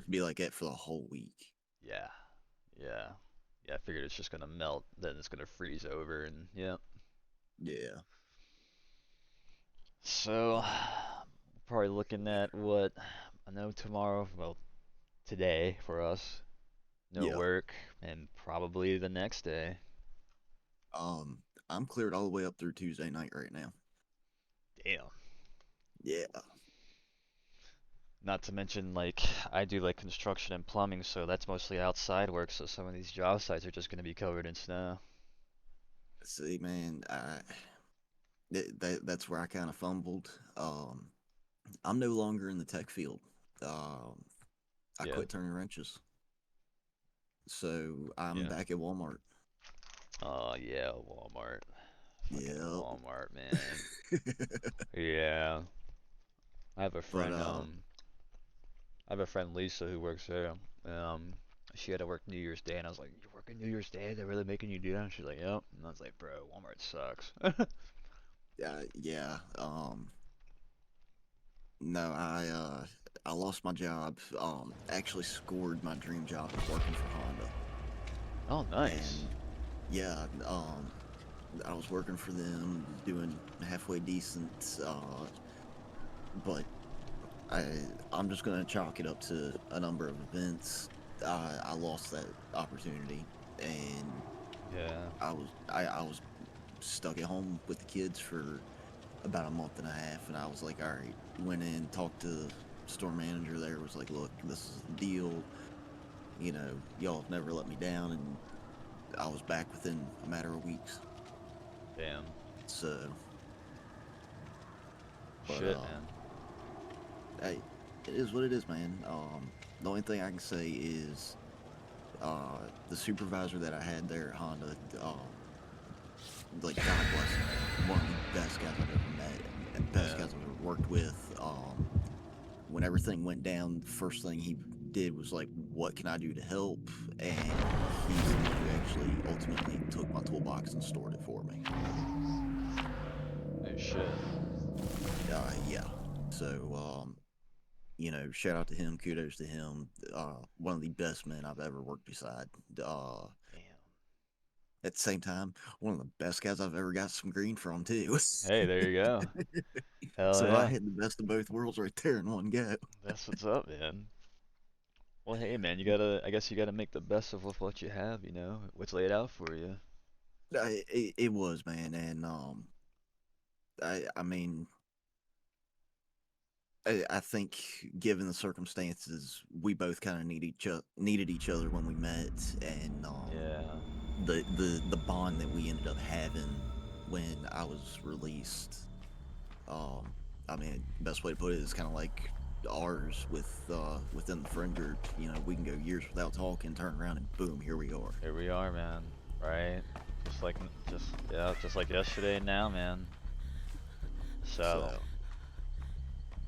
be like that for the whole week. Yeah, yeah, yeah. I figured it's just gonna melt, then it's gonna freeze over, and yeah. Yeah. So, Um, probably looking at what I know tomorrow. Well, today for us, no yeah. work, and probably the next day. I'm cleared all the way up through Tuesday night right now. Damn. Yeah. Not to mention, like, I do like construction and plumbing, so that's mostly outside work. So some of these job sites are just gonna be covered in snow. See, man, that's where I kind of fumbled. I'm no longer in the tech field. Um, I Yeah, quit turning wrenches, so I'm yeah. back at Walmart. Oh yeah, Walmart. Fucking Yep. Walmart, man. Yeah. I have a But friend, Lisa who works there. Um, she had to work New Year's Day, and I was like, "You're working New Year's Day? They're really making you do that?" And she's like, "Yep." And I was like, "Bro, Walmart sucks." yeah. No, I lost my job. Actually scored my dream job of working for Honda, Oh, nice. and yeah, I was working for them, doing halfway decent. But I I'm just gonna chalk it up to a number of events. I lost that opportunity, and Yeah. I was stuck at home with the kids for about a month and a half, and I was like, all right. Went in, talked to store manager there. Was like, look, this is the deal. Y'all have never let me down, and I was back within a matter of weeks. Damn. So, but Shit, man. hey, it is what it is, man. The only thing I can say is the supervisor that I had there at Honda, like God bless him, man. One of the best guys I've ever met and best Yeah. guys I've ever worked with. When everything went down, the first thing he did was like, "What can I do to help?" And he's the one who actually ultimately took my toolbox and stored it for me. Oh shit. Yeah. So, shout out to him, kudos to him. One of the best men I've ever worked beside. Uh, Damn. at the same time, one of the best guys I've ever got some green from too. Hey, there you go. Hell So I yeah. had the best of both worlds right there in one go. That's what's up, man. Well, hey, man, you gotta. I guess you gotta make the best of what you have. You know, what's laid out for you. It was, man, and I mean, I think given the circumstances, we both kind of needed each other when we met, and Yeah. the bond that we ended up having when I was released. Um, I mean, best way to put it is kind of like ours within the friend group. We can go years without talking, turn around, and boom, here we are. Here we are, man. Right? Just yeah, just like yesterday and now, man. So, So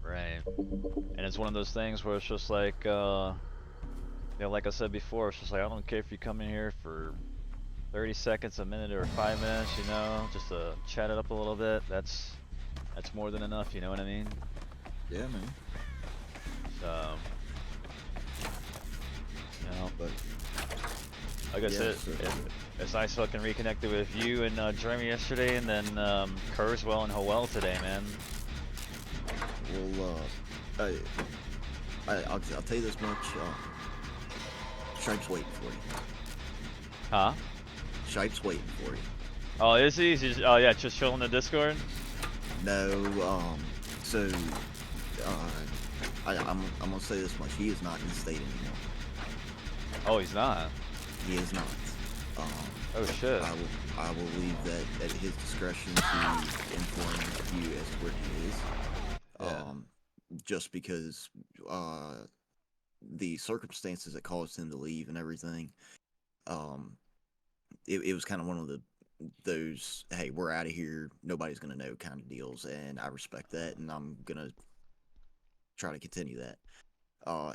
right. And it's one of those things where it's just like, like I said before, it's just like I don't care if you come in here for 30 seconds, a minute, or 5 minutes, just to chat it up a little bit. That's more than enough. You know what I mean? yeah, man. So, you know, But like I yeah, said, so it's nice fucking reconnected with you and Jeremy yesterday, and then Kurzweil and Howell today, man. we'll I'll tell you this much. Stripe's waiting for you. Huh? Stripe's waiting for you. Oh, is he? Oh yeah, just chilling in the Discord. No, so uh, I'm gonna say this much. He is not in the state anymore. Oh, he's not. He is not. Um, Oh shit. I will leave that at his discretion to inform you as to where he is. Yeah. Um, just because uh, the circumstances that caused him to leave and everything, um, it was kind of one of those, hey, we're out of here, nobody's gonna know kind of deals, and I respect that, and I'm gonna try to continue that.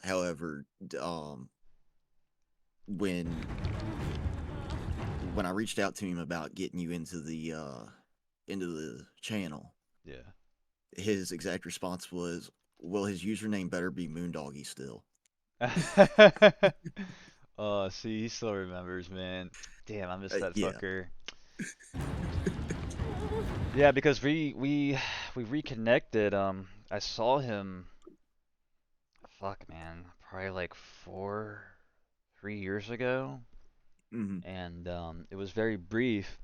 However, when I reached out to him about getting you into the channel, Yeah. his exact response was, "Well, his username better be Moondoggy still." Oh, see, he still remembers, man. Damn, I miss that Yeah. fucker. Yeah, because we reconnected. I saw him. Fuck, man, probably like 3 years ago, Hmm. and it was very brief.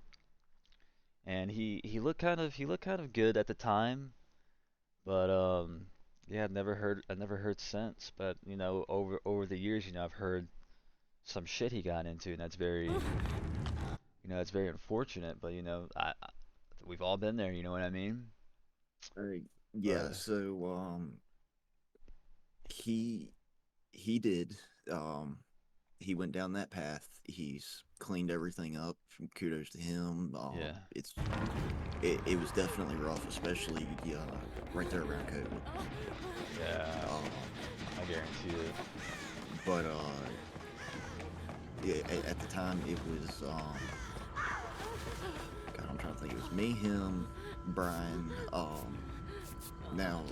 And he looked kind of good at the time, but yeah, I never heard since. But over the years, I've heard some shit he got into, and that's very that's very unfortunate. But we've all been there. You know what I mean? Yeah. But So he he did. Um, he went down that path. He's cleaned everything up. Kudos to him. yeah, It was definitely rough, especially right there around COVID. yeah, Um, I guarantee it. but yeah, at the time it was God, I'm trying to think. It was me, him, Brian. Now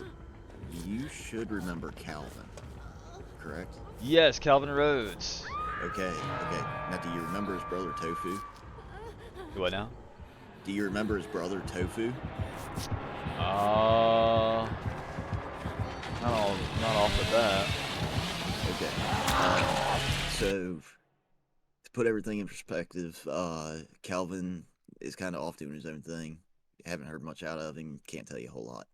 you should remember Calvin, correct? Yes, Calvin Rhodes. Okay, okay. Now, do you remember his brother Tofu? Do what now? Do you remember his brother Tofu? Uh, not off the bat. Okay. So to put everything in perspective, Calvin is kind of off doing his own thing. Haven't heard much out of him. Can't tell you a whole lot.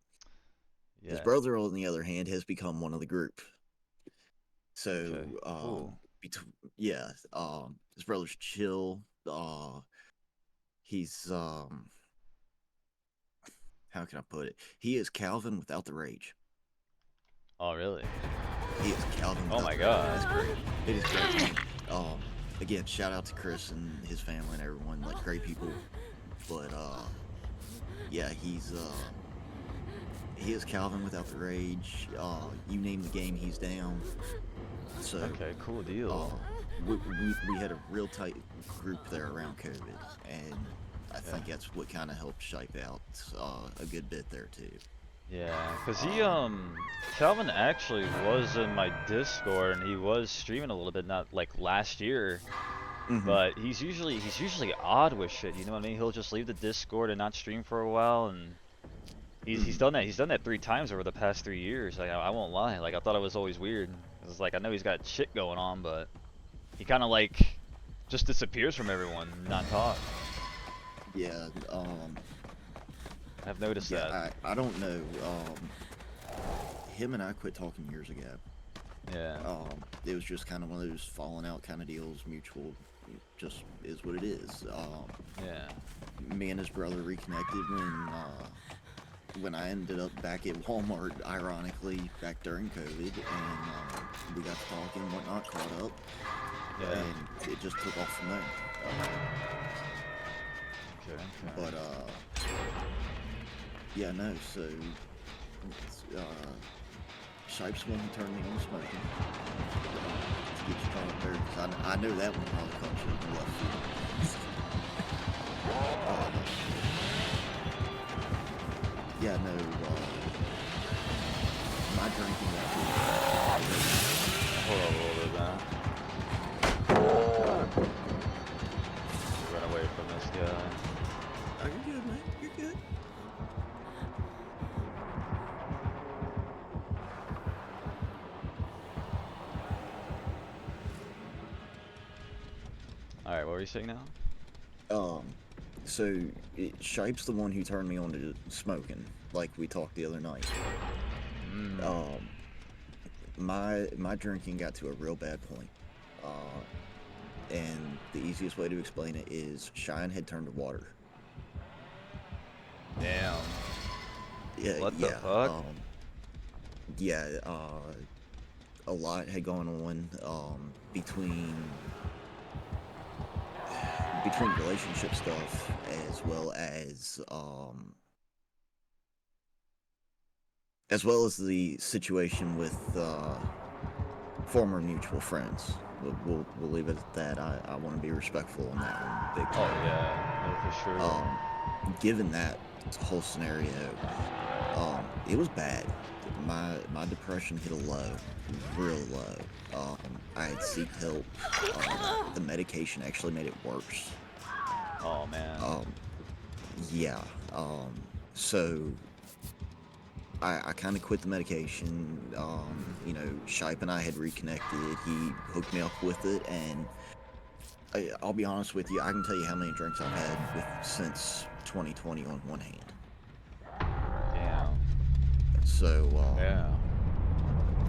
His Yeah. brother, on the other hand, has become one of the group. So, Okay. Cool. yeah, his brother's chill. He's how can I put it? He is Calvin without the rage. Oh, really? He is Calvin Oh without my the rage. God. It's great. It is great. Um, Again, shout out to Chris and his family and everyone. Like great people. But yeah, he is Calvin without the rage. You name the game, he's down. So Okay. Cool uh, deal. we had a real tight group there around COVID, and I Yeah. think that's what kind of helped shape out a good bit there too. Yeah. Cause he Um, Calvin actually was in my Discord and he was streaming a little bit, not like last year. mhm, But he's usually odd with shit. You know what I mean? He'll just leave the Discord and not stream for a while, and he's mhm. done that. He's done that 3 times over the past 3 years. Like I won't lie. Like I thought it was always weird. It's like I know he's got shit going on, but he kind of like just disappears from everyone, and not talk. Yeah, I've noticed that. yeah. I don't know. Him and I quit talking years ago. Yeah. It was just kind of one of those falling out kind of deals, mutual. Just is what it is. Yeah. Me and his brother reconnected when I ended up back at Walmart, ironically, back during COVID, and we got to talking, whatnot, caught up, Yeah. and it just took off from there. Okay. But Okay. yeah, no. So uh, Shipes one who turned me on smoking to get you caught up there. 'Cause I know that one probably caught you in the left field. Yeah, no. My drinking Hold on a little bit now. Run away from this guy. oh, you're good, man. You're good. All right. What were you saying now? Um, so Shipes the one who turned me on to smoking, like we talked the other night. Mm. Um, my drinking got to a real bad point. And the easiest way to explain it is Shine had turned to water. Damn. Yeah, What the yeah, fuck? yeah. A lot had gone on between relationship stuff as well as the situation with former mutual friends. We'll leave it at that. I want to be respectful on that one, big Oh time. yeah, no, for sure. Given that whole scenario, it was bad. my depression hit a low, real low. I had seeked help. The medication actually made it worse. Oh man. Um, yeah. So I kind of quit the medication. Shipe and I had reconnected. He hooked me up with it, and I'll be honest with you. I can tell you how many drinks I've had since 2020 on one hand. Damn. So Yeah.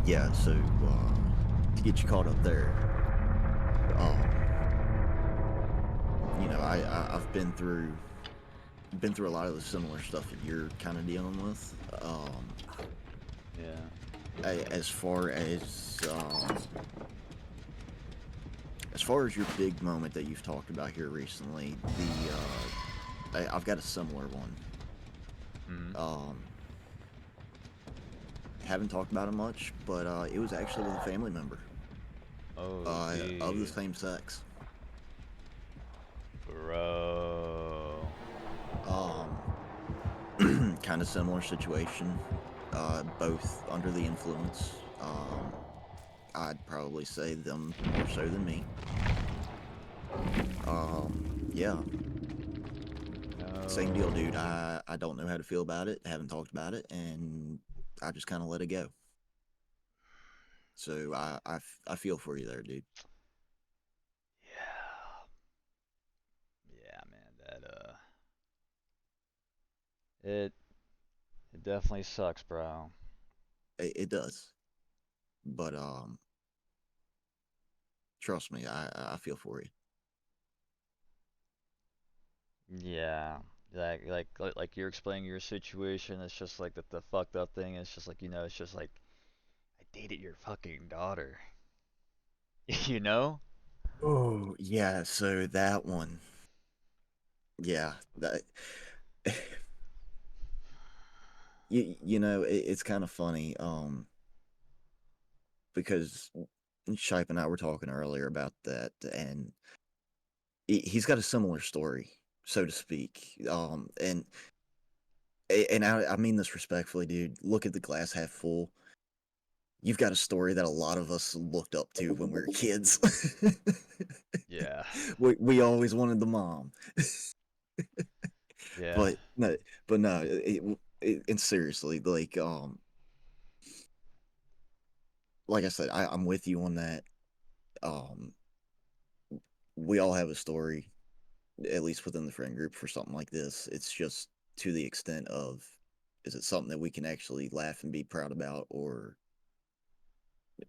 yeah. So to get you caught up there, um, I've been through a lot of the similar stuff that you're kind of dealing with. Yeah. As far as your big moment that you've talked about here recently, I've got a similar one. Mhm. Um, haven't talked about it much, but it was actually with a family member Oh of the geez. same sex. Bro. Um, kind of similar situation. Both under the influence. I'd probably say them more so than me. Yeah, same deal, dude. No. I don't know how to feel about it. Haven't talked about it, and I just kind of let it go. So I feel for you there, dude. Yeah. Yeah, man. It it definitely sucks, bro. It does, but trust me, I feel for you. Yeah. Like you're explaining your situation. It's just like the fucked up thing. It's just like it's just like I dated your fucking daughter. You know? Oh yeah, so that one, yeah, that it's kind of funny, because Shipe and I were talking earlier about that, and he's got a similar story, so to speak. And I mean this respectfully, dude. Look at the glass half full. You've got a story that a lot of us looked up to when we were kids. Yeah. we always wanted the mom, Yeah. but no, but no. And seriously, like I said, I'm with you on that. Um, we all have a story, at least within the friend group, for something like this. It's just to the extent of, is it something that we can actually laugh and be proud about, or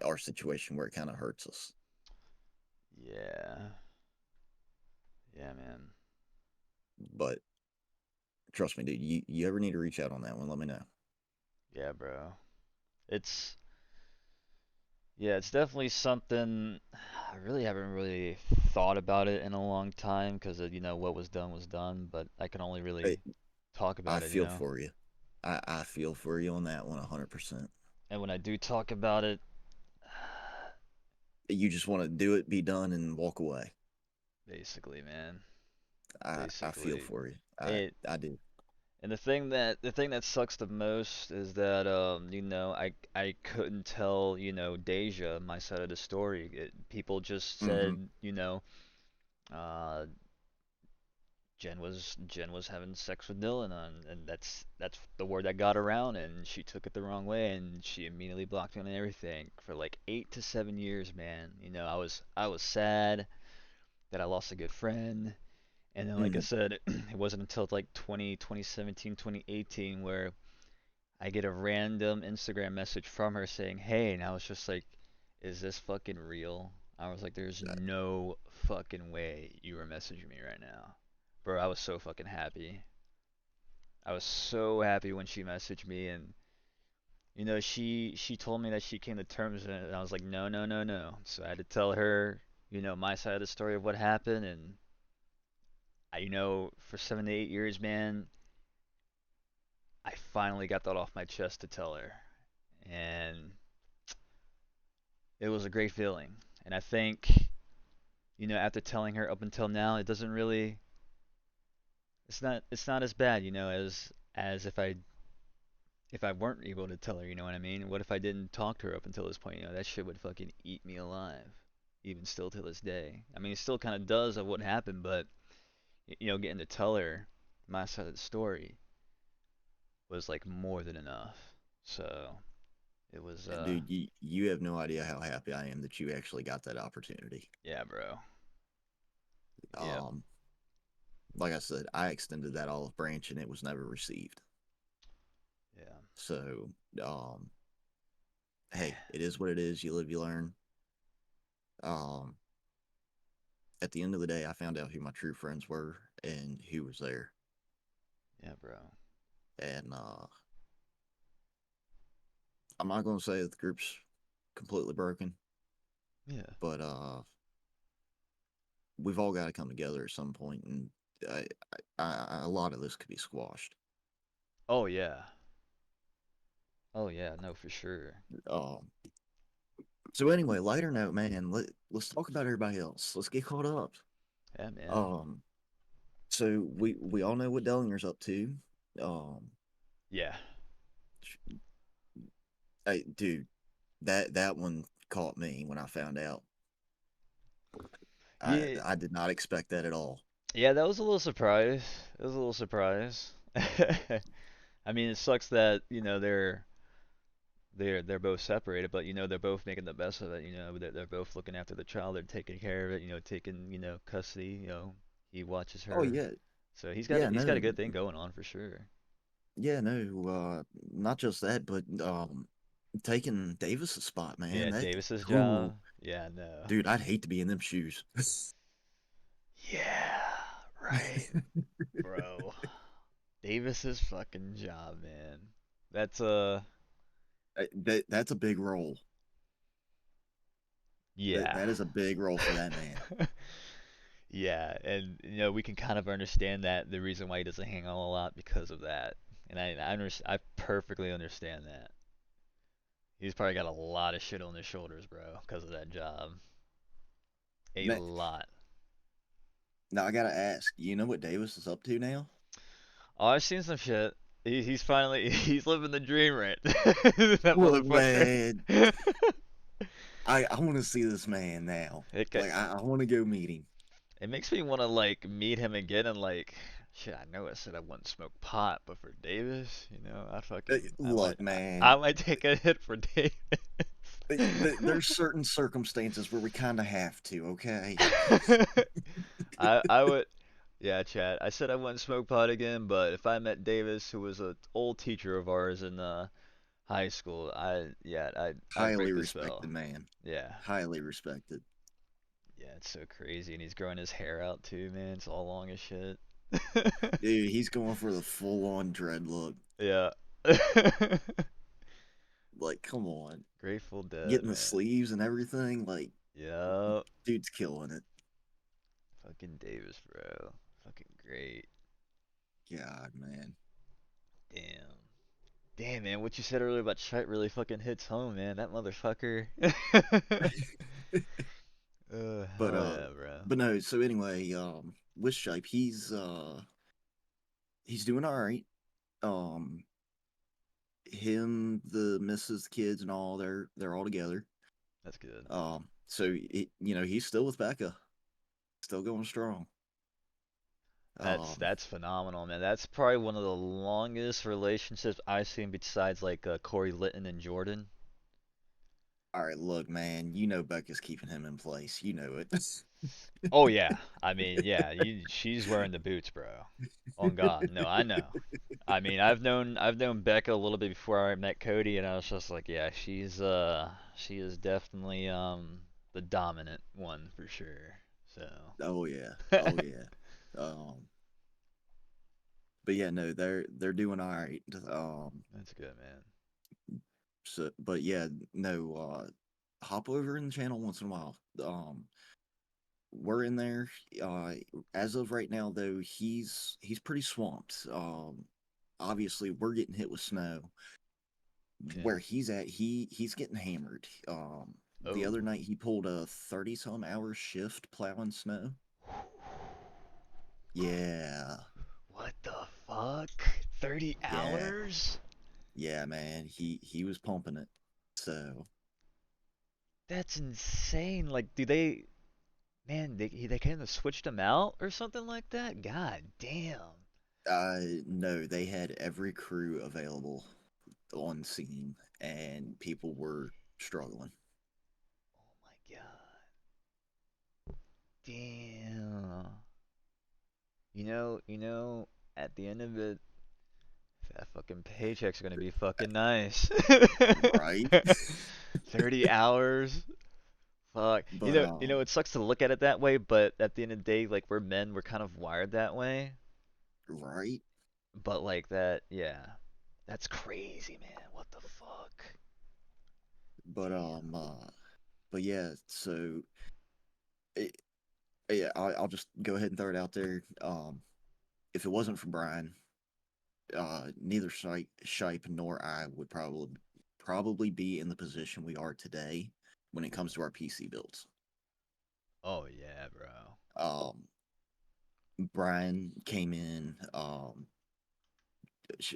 our situation where it kind of hurts us? Yeah. Yeah, man. But trust me, dude, you ever need to reach out on that one, let me know. Yeah, bro. It's yeah, it's definitely something I really haven't really thought about it in a long time because what was done, but I can only I, really talk I about it, you feel know. for you. I feel for you on that one 100%. And when I do talk about it, You just want to do it, be done, and walk away. basically, man, I feel basically, for you. it. I do. And the thing that sucks the most is that I couldn't tell Deja my side of the story. People just Mm-hmm. said uh Jen was having sex with Dylan, and that's the word that got around, and she took it the wrong way, and she immediately blocked me on everything for like 8 to 7 years, man. I was sad that I lost a good friend, and then like I Mm-hmm. said, it wasn't until like 2017, 2018 where I get a random Instagram message from her saying, "Hey," and I was just like, "Is this fucking real?" I was like, "There's no fucking way you were messaging me right now." Bro, I was so fucking happy. I was so happy when she messaged me, and she told me that she came to terms with it, and I was like, "No, no, no, no." So I had to tell her, my side of the story of what happened, and for 7 to 8 years, man, I finally got that off my chest to tell her. And it was a great feeling. And I think, after telling her up until now, it's not as bad, as if I if I weren't able to tell her, you know what I mean? What if I didn't talk to her up until this point? You know, that shit would fucking eat me alive, even still to this day. I mean, it still kind of does of what happened, but you know, getting to tell her my side of the story was like more than enough. So it was, Dude, you have no idea how happy I am that you actually got that opportunity. yeah, bro. Yep. Um, like I said, I extended that olive branch and it was never received. Yeah. So, um, hey, it is what it is. You live, you learn. Um, at the end of the day, I found out who my true friends were and who was there. Yeah, bro. And I'm not going to say that the group's completely broken, Yeah. but we've all got to come together at some point, and I, a lot of this could be squashed. Oh yeah. Oh yeah. No, for sure. Um, so anyway, lighter note, man. Let's talk about everybody else. Let's get caught up. Yeah, man. Um, so we all know what Dellinger's up to. Um, Yeah. dude, that one caught me when I found out. Yeah. I did not expect that at all. Yeah, that was a little surprise. It was a little surprise. I mean, it sucks that, you know, they're both separated, but you know they're both making the best of it. You know, they're both looking after the child. They're taking care of it. You know, taking, you know, custody. You know, he watches Oh her. yeah, So he's got yeah, he's got a no, good thing going on for sure. yeah, no, not just that, but taking Davis's spot, man. Yeah, That, Davis's ooh, job. Yeah, no. dude, I'd hate to be in them shoes. Yeah, right, bro. Davis's fucking job, man. That's That's a big role. yeah. That is a big role for that man. Yeah, and you know we can kind of understand that the reason why he doesn't hang on a lot because of that, and I perfectly understand that. He's probably got a lot of shit on his shoulders, bro, because of that job. A Now, lot. now I gotta ask, you know what Davis is up to now? Oh, I've seen some shit. He's finally he's living the dream, right? That Look, motherfucker. man, I want to see this man now. it ca- Like, I want to go meet him. it makes me want to like meet him again and like shit. I know I said I wouldn't smoke pot, but for Davis, you know, Look, man, I might take a hit for Davis. there's certain circumstances where we kind of have to, okay? I would, yeah, Chad. I said I wouldn't smoke pot again, but if I met Davis, who was an old teacher of ours in high school, I'd Highly break the spell. respected man. Yeah, Highly respected. yeah, it's so crazy, and he's growing his hair out too, man. It's all long as shit. Dude, he's going for the full on dread look. Yeah. Like, come on. Grateful Dead, Getting the man. sleeves and everything. Like, Yep. dude's killing it. Fucking Davis, bro. Fucking great. God, man. Damn. Damn, man, what you said earlier about Chet really fucking hits home, man. That motherfucker. but Hell yeah, bro. but no, so anyway, with Shipe, he's doing all right. Um him, the missus, kids and all, they're all together. That's good. So he's still with Becca, still going strong. That's phenomenal, man. That's probably one of the longest relationships I've seen besides like Corey Litton and Jordan. All right, look, man, you know Becca's keeping him in place. You know it. Oh yeah, I mean, yeah, she's wearing the boots, bro. On God, no, I know. I mean, I've known Becca a little bit before I met Cody, and I was just like, yeah, she is definitely the dominant one for sure. So Oh yeah. Oh yeah. Um but yeah, no, they're doing all right. that's good, man. So but yeah, no, hop over in the channel once in a while. We're in there. As of right now, though, he's pretty swamped. Obviously, we're getting hit with snow. Yeah. Where he's at, he's getting hammered. The Oh, other night he pulled a 30 some hour shift plowing snow. Yeah, what the fuck? 30 yeah, hours? yeah, man, he was pumping it. So That's insane. Like, do they, man, they kind of switched him out or something like that? God damn. no, they had every crew available on scene, and people were struggling. Oh my god. Damn. At the end of it, that fucking paycheck's gonna be fucking nice. Right. 30 hours. Fuck. But It sucks to look at it that way, but at the end of the day, like we're men, we're kind of wired that way. right. But like that, yeah. That's crazy, man. What the fuck? But Damn. but yeah. So it, yeah, I'll just go ahead and throw it out there. If it wasn't for Brian, neither Shipe nor I would probably be in the position we are today when it comes to our PC builds. Oh yeah, bro. Um, Brian came in.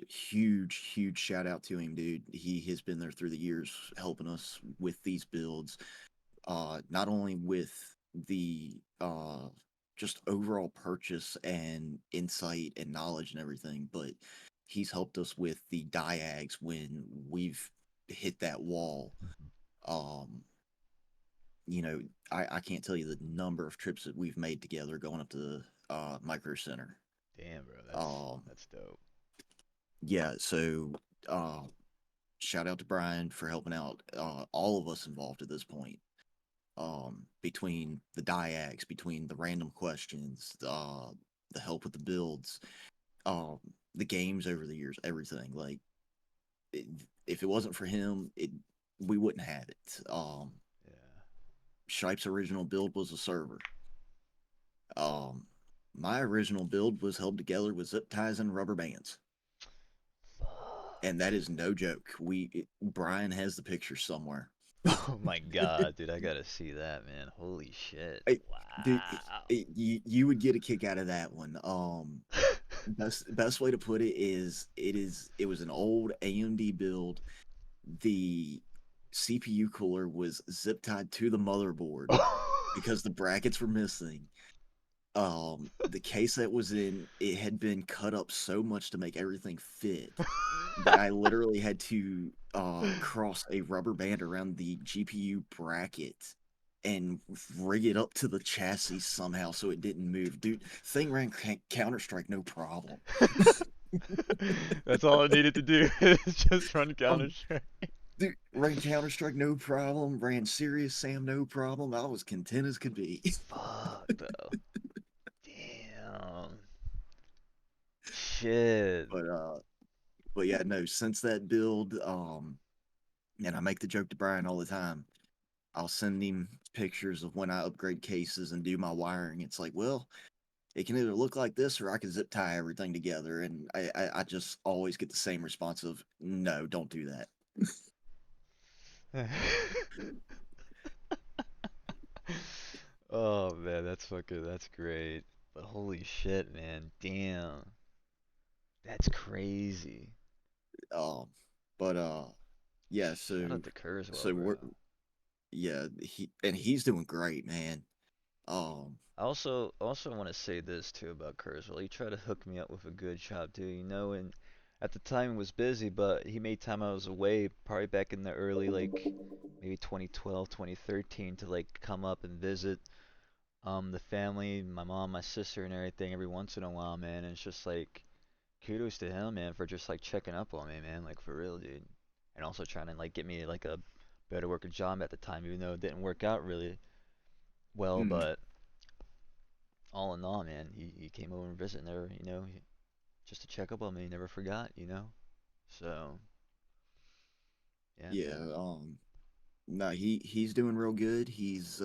Huge shout out to him, dude. He has been there through the years, helping us with these builds. Not only with the just overall purchase and insight and knowledge and everything, but he's helped us with the diags when we've hit that wall. Um, you know, I can't tell you the number of trips that we've made together going up to the Micro Center. Damn, bro. That's Um, that's dope. yeah, so uh, shout out to Brian for helping out all of us involved at this point. Between the diags, between the random questions, the help with the builds, um, the games over the years, everything. Like, it, if it wasn't for him, we wouldn't have it. Yeah. Shipe's original build was a server. Um, my original build was held together with zip ties and rubber bands, and Fuck. that is no joke. Brian has the picture somewhere. Oh my god, dude, I gotta see that, man. Holy shit. I, dude, Wow. you would get a kick out of that one. Best way to put it is it was an old AMD build. The CPU cooler was zip tied to the motherboard because the brackets were missing. The case that was in it had been cut up so much to make everything fit that I literally had to cross a rubber band around the GPU bracket and rig it up to the chassis somehow so it didn't move. Dude, thing ran Counter Strike no problem. That's all I needed to do is just run Oh, Counter Strike. dude, ran Counter Strike no problem. Ran Serious Sam no problem. I was content as could be. Fuck though. Damn. Shit. but but yeah, no. Since that build, and I make the joke to Brian all the time. I'll send him pictures of when I upgrade cases and do my wiring. It's like, well, it can either look like this or I can zip tie everything together. And I just always get the same response of, no, don't do that. Oh man, that's great. But holy shit, man. Damn. That's crazy. Um, but yeah, Shout out to Kurzweil, so bro. we're yeah, he's doing great, man. Um, I also want to say this too about Kurzweil. He tried to hook me up with a good job too, and at the time it was busy, but he made time I was away, probably back in the early like maybe 2012, 2013 to like come up and visit the family, my mom, my sister and everything every once in a while, man. And it's just like kudos to him, man, for just like checking up on me, man, like for real, dude. And also trying to like get me like a better working job at the time, even though it didn't work out really well, mm, but all in all, man, he came over and visited, never, just to check up on me, never forgot. So, yeah, yeah, man. no, he's doing real good. He's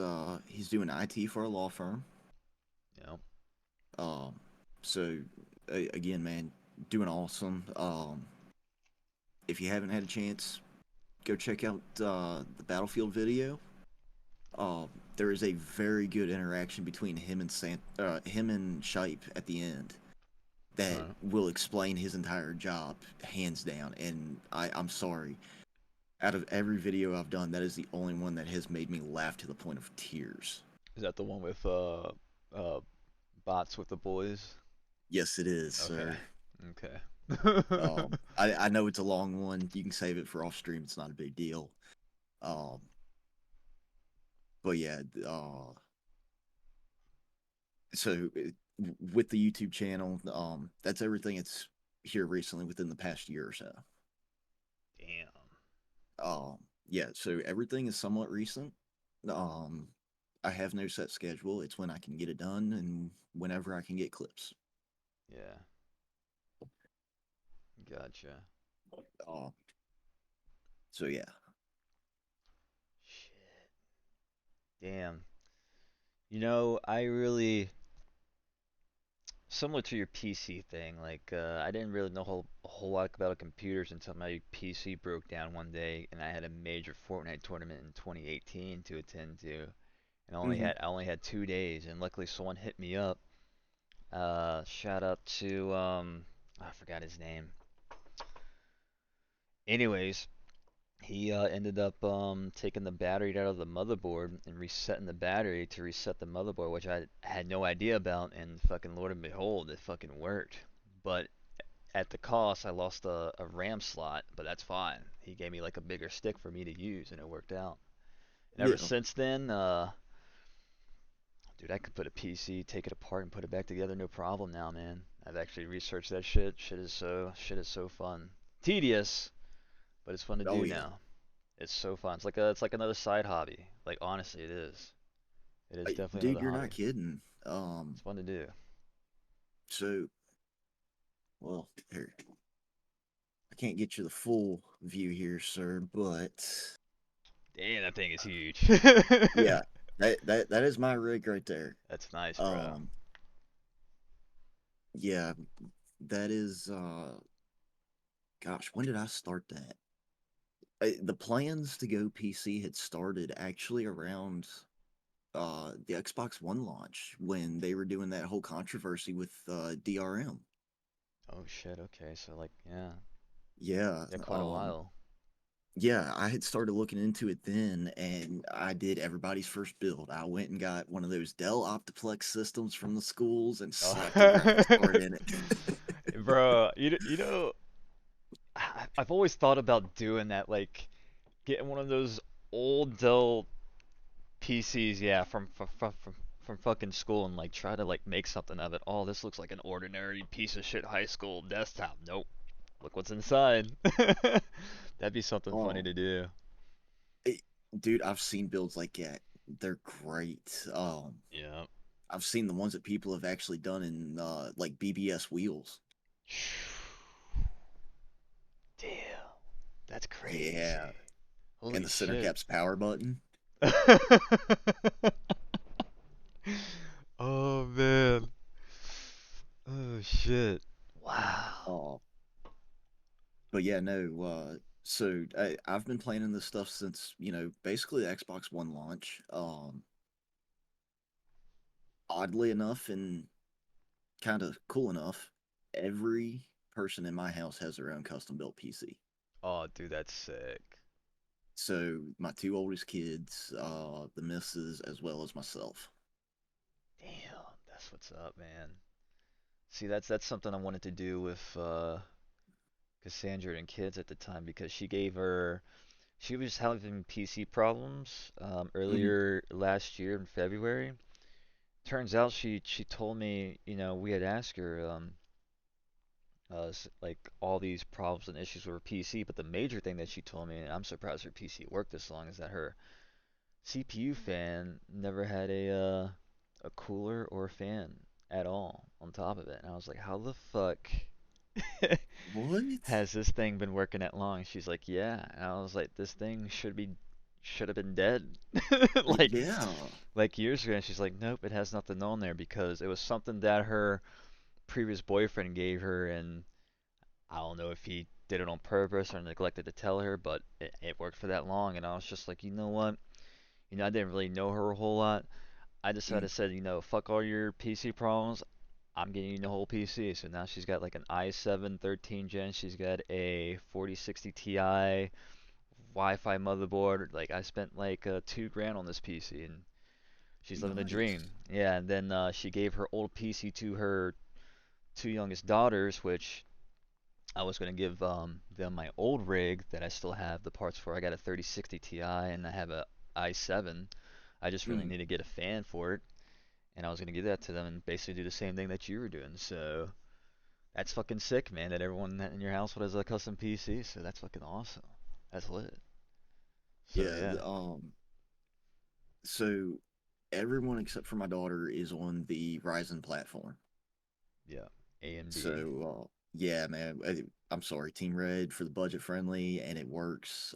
doing IT for a law firm. You Um, so again, man, doing awesome. If you haven't had a chance, go check out the Battlefield video. There is a very good interaction between him and him and Shipe at the end. that Huh. will explain his entire job hands down. And I'm sorry, out of every video I've done, that is the only one that has made me laugh to the point of tears. Is that the one with uh bots with the boys? Yes, it is, Okay. sir. Okay. I know it's a long one. You can save it for off stream. It's not a big deal. Um, but yeah, so with the YouTube channel, that's everything. It's here recently within the past year or so. Damn. Yeah, so everything is somewhat recent. Um, I have no set schedule. It's when I can get it done and whenever I can get clips. Yeah. Gotcha. Uh, so yeah. Shit. Damn. I really similar to your PC thing. Like, I didn't really know a whole lot about computers until my PC broke down one day, and I had a major Fortnite tournament in 2018 to attend to, and Hmm. I only had 2 days, and luckily someone hit me up. Shout out to I forgot his name. Anyways, he ended up taking the battery out of the motherboard and resetting the battery to reset the motherboard, which I had no idea about, and fucking Lord and behold, it fucking worked. But at the cost, I lost a RAM slot, but that's fine. He gave me like a bigger stick for me to use, and it worked out. And ever Yeah. since then, dude, I could put a PC, take it apart, and put it back together, no problem now, man. I've actually researched that shit. Shit is so fun. Tedious, but it's fun to Oh do yeah. now. It's so fun. It's like another side hobby. Like honestly, it is. It is definitely Dude, another you're not hobby. kidding. It's fun to do. So well, here I can't get you the full view here, sir, but Damn, that thing is huge. yeah, that is my rig right there. That's nice, bro. Um, yeah, that is gosh, when did I start that? The plans to go PC had started actually around the Xbox One launch when they were doing that whole controversy with DRM. Oh shit. Okay, so like, yeah, Yeah, yeah, quite a while. yeah, I had started looking into it then, and I did everybody's first build. I went and got one of those Dell Optiplex systems from the schools and slapped a Oh. graphics card in it. Bro, I've always thought about doing that, like getting one of those old Dell PCs, yeah, from fucking school, and like try to like make something of it. Oh, this looks like an ordinary piece of shit high school desktop. Nope. Look what's inside. That'd be something funny Oh, to do. it, dude, I've seen builds like that. They're great. Yeah. I've seen the ones that people have actually done in like BBS wheels. Damn. That's Yeah, crazy. and Holy the center shit. cap's power button. Oh man. Oh shit. Wow. Oh, but yeah, no. So I've been playing this stuff since basically the Xbox One launch. Oddly enough, and kind of cool enough, every person in my house has their own custom built PC. Oh, dude, that's sick. So my two oldest kids, the missus, as well as myself. Damn, that's what's up, man. See, that's something I wanted to do with Cassandra and kids at the time because she was having PC problems Hmm. earlier last year in February. Turns out she told me, we had asked her like all these problems and issues with her PC, but the major thing that she told me, and I'm surprised her PC worked this long, is that her CPU fan never had a cooler or a fan at all on top of it. And I was like, how the fuck What? has this thing been working that long? She's like, yeah. And I was like, this thing should have been dead like Yeah. years ago. And she's like, nope, it has nothing on there because it was something that her previous boyfriend gave her, and I don't know if he did it on purpose or neglected to tell her, but it worked for that long. And I was just like, you know what? I didn't really know her a whole lot. I Mm. decided, said, fuck all your PC problems. I'm getting the whole PC. So now she's got like an i7 13 gen. She's got a 4060 Ti Wi-Fi motherboard. Like I spent like 2 grand on this PC, and she's living the Nice. dream. Yeah, and then she gave her old PC to her two youngest daughters, which I was gonna give them my old rig that I still have the parts for. I got a 3060 Ti and I have a i7. I just really Mm, need to get a fan for it, and I was gonna give that to them and basically do the same thing that you were doing. So that's fucking sick, man. That everyone in your household has a custom PC. So that's fucking awesome. That's lit. So yeah. yeah, So everyone except for my daughter is on the Ryzen platform. yeah, AMD. So yeah, man. I'm sorry, Team Red for the budget friendly, and it works.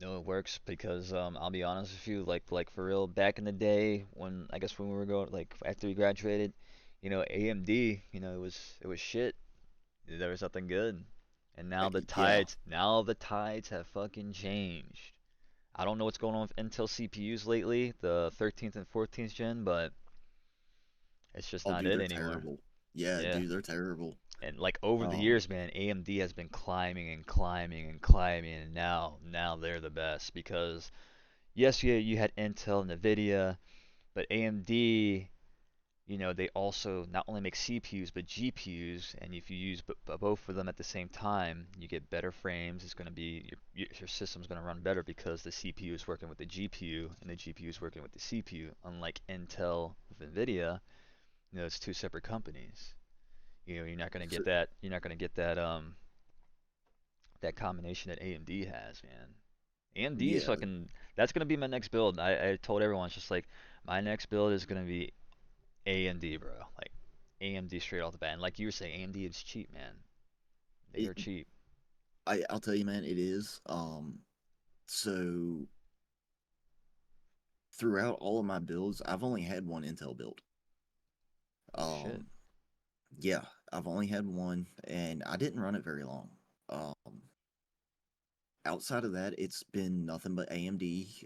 No, it works because I'll be honest with you, like for real, back in the day when I guess when we were going like after we graduated, AMD, it was shit. There was nothing good. And Yeah, now the tides have fucking changed. I don't know what's going on with Intel CPUs lately, the 13th and 14th gen, but it's just oh not dude, it they're anymore. terrible. Yeah, Yeah. dude, they're terrible. And like over the Um, years, man, AMD has been climbing and climbing and climbing, and now they're the best because yes, you had Intel and Nvidia, but AMD, they also not only make CPUs but GPUs, and if you use both of them at the same time, you get better frames. It's going to be your system's going to run better because the CPU is working with the GPU and the GPU is working with the CPU. Unlike Intel with Nvidia, it's two separate companies. You're not going to so, get that. You're not going to get that combination that AMD has, man. AMD is yeah, fucking. That's gonna be my next build. I told everyone it's just like my next build is gonna be AMD, bro. Like AMD straight off the bat. And like you were saying, AMD is cheap, man. They it, are cheap. I'll tell you, man, it is. So throughout all of my builds, I've only had one Intel build. Oh shit. Um, yeah, I've only had one, and I didn't run it very long. Um, outside of that, it's been nothing but AMD.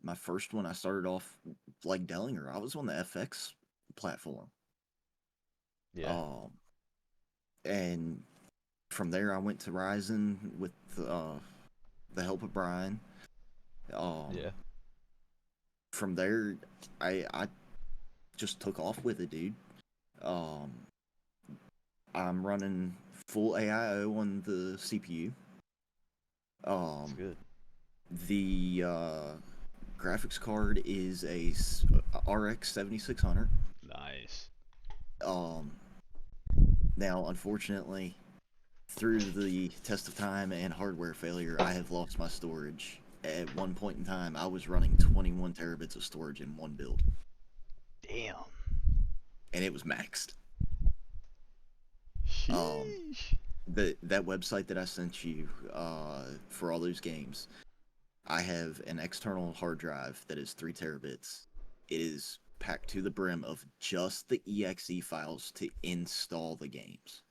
My first one, I started off like Dellinger. I was on the FX platform. Yeah. Um, and from there, I went to Ryzen with the help of Brian. Um, Yeah. from there, I just took off with it, dude. Um, I'm running full AIO on the CPU. That's Um, good. the graphics card is a RX 7600. Nice. Um, now, unfortunately, through the test of time and hardware failure, I have lost my storage. At one point in time, I was running 21 terabits of storage in one build, Damn. and it was maxed. Um, Sheesh. that website that I sent you for all those games, I have an external hard drive that is 3 terabits. It is packed to the brim of just the exe files to install the games.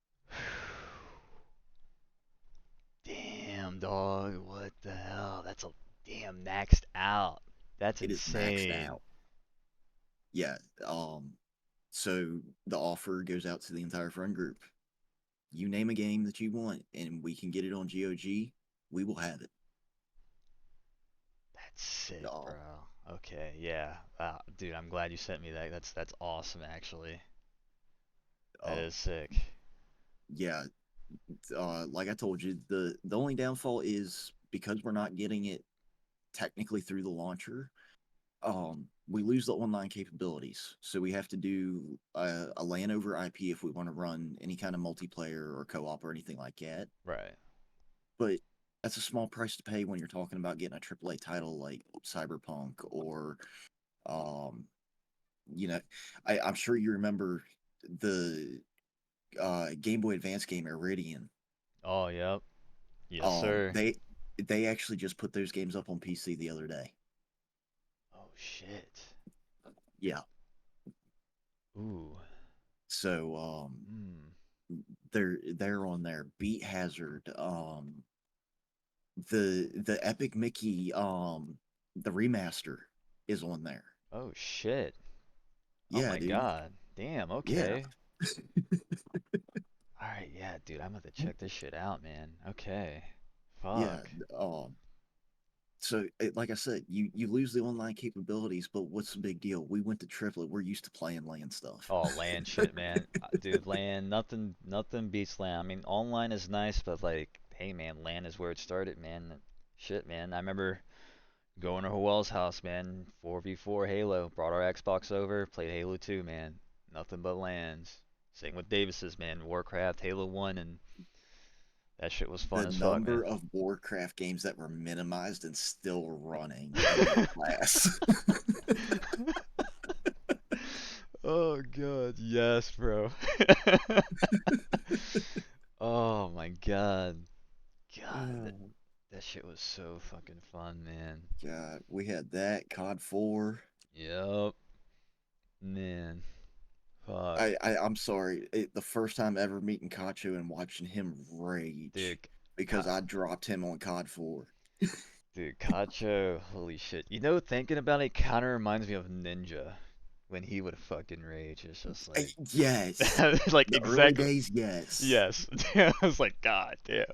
Damn, dog. What the hell? That's a damn maxed out. That's It is maxed insane. out. Yeah. So the offer goes out to the entire friend group. You name a game that you want, and we can get it on GOG. We will have it. That's sick, Um, bro. Okay, yeah. Dude, I'm glad you sent me that. That's awesome, actually. That uh, is sick. yeah. Like I told you, the only downfall is because we're not getting it technically through the launcher. We lose the online capabilities, so we have to do a LAN over IP if we want to run any kind of multiplayer or co-op or anything like that. Right. But that's a small price to pay when you're talking about getting a AAA title like Cyberpunk or, um, you know, I'm sure you remember the Game Boy Advance game Iridian. Oh, yep. Yes, Um, sir. they they actually just put those games up on PC the other day. Oh, shit. Yeah, Ooh. so Hmm. they're on there. Beat Hazard, the Epic Mickey, the remaster is on there. Oh, shit. Oh Yeah, my dude. God. Damn, Yeah, okay. Alright, yeah, dude, I'm about to check this shit out, man. Okay. Yeah. Fuck. Like I said, you lose the online capabilities, but what's the big deal? We went to triplet. We're used to playing land stuff. Oh, LAN shit, man. Dude, LAN, nothing beats LAN. I mean, online is nice, but like, hey, man, LAN is where it started, man. Shit, man. I remember going to Howell's house, man. 4v4 Halo. Brought our Xbox over, played Halo 2, man. Nothing but LANs. Same with Davis's, man. Warcraft, Halo 1, and that shit was fun The as fuck, man. number of Warcraft games that were minimized and still running in that class. Oh god, yes, bro. Oh my god. God, Oh, that shit was so fucking fun, man. God, we had that COD 4. Yup, man. Fuck. I'm sorry. The first time ever meeting Kachu and watching him rage Dude, because Ka I dropped him on COD 4. dude, Kacho, holy shit. You know, thinking about it kinda reminds me of Ninja when he would fucking rage. It's just like, Yes. like The early exactly, days, yes. yes. I was like, God damn.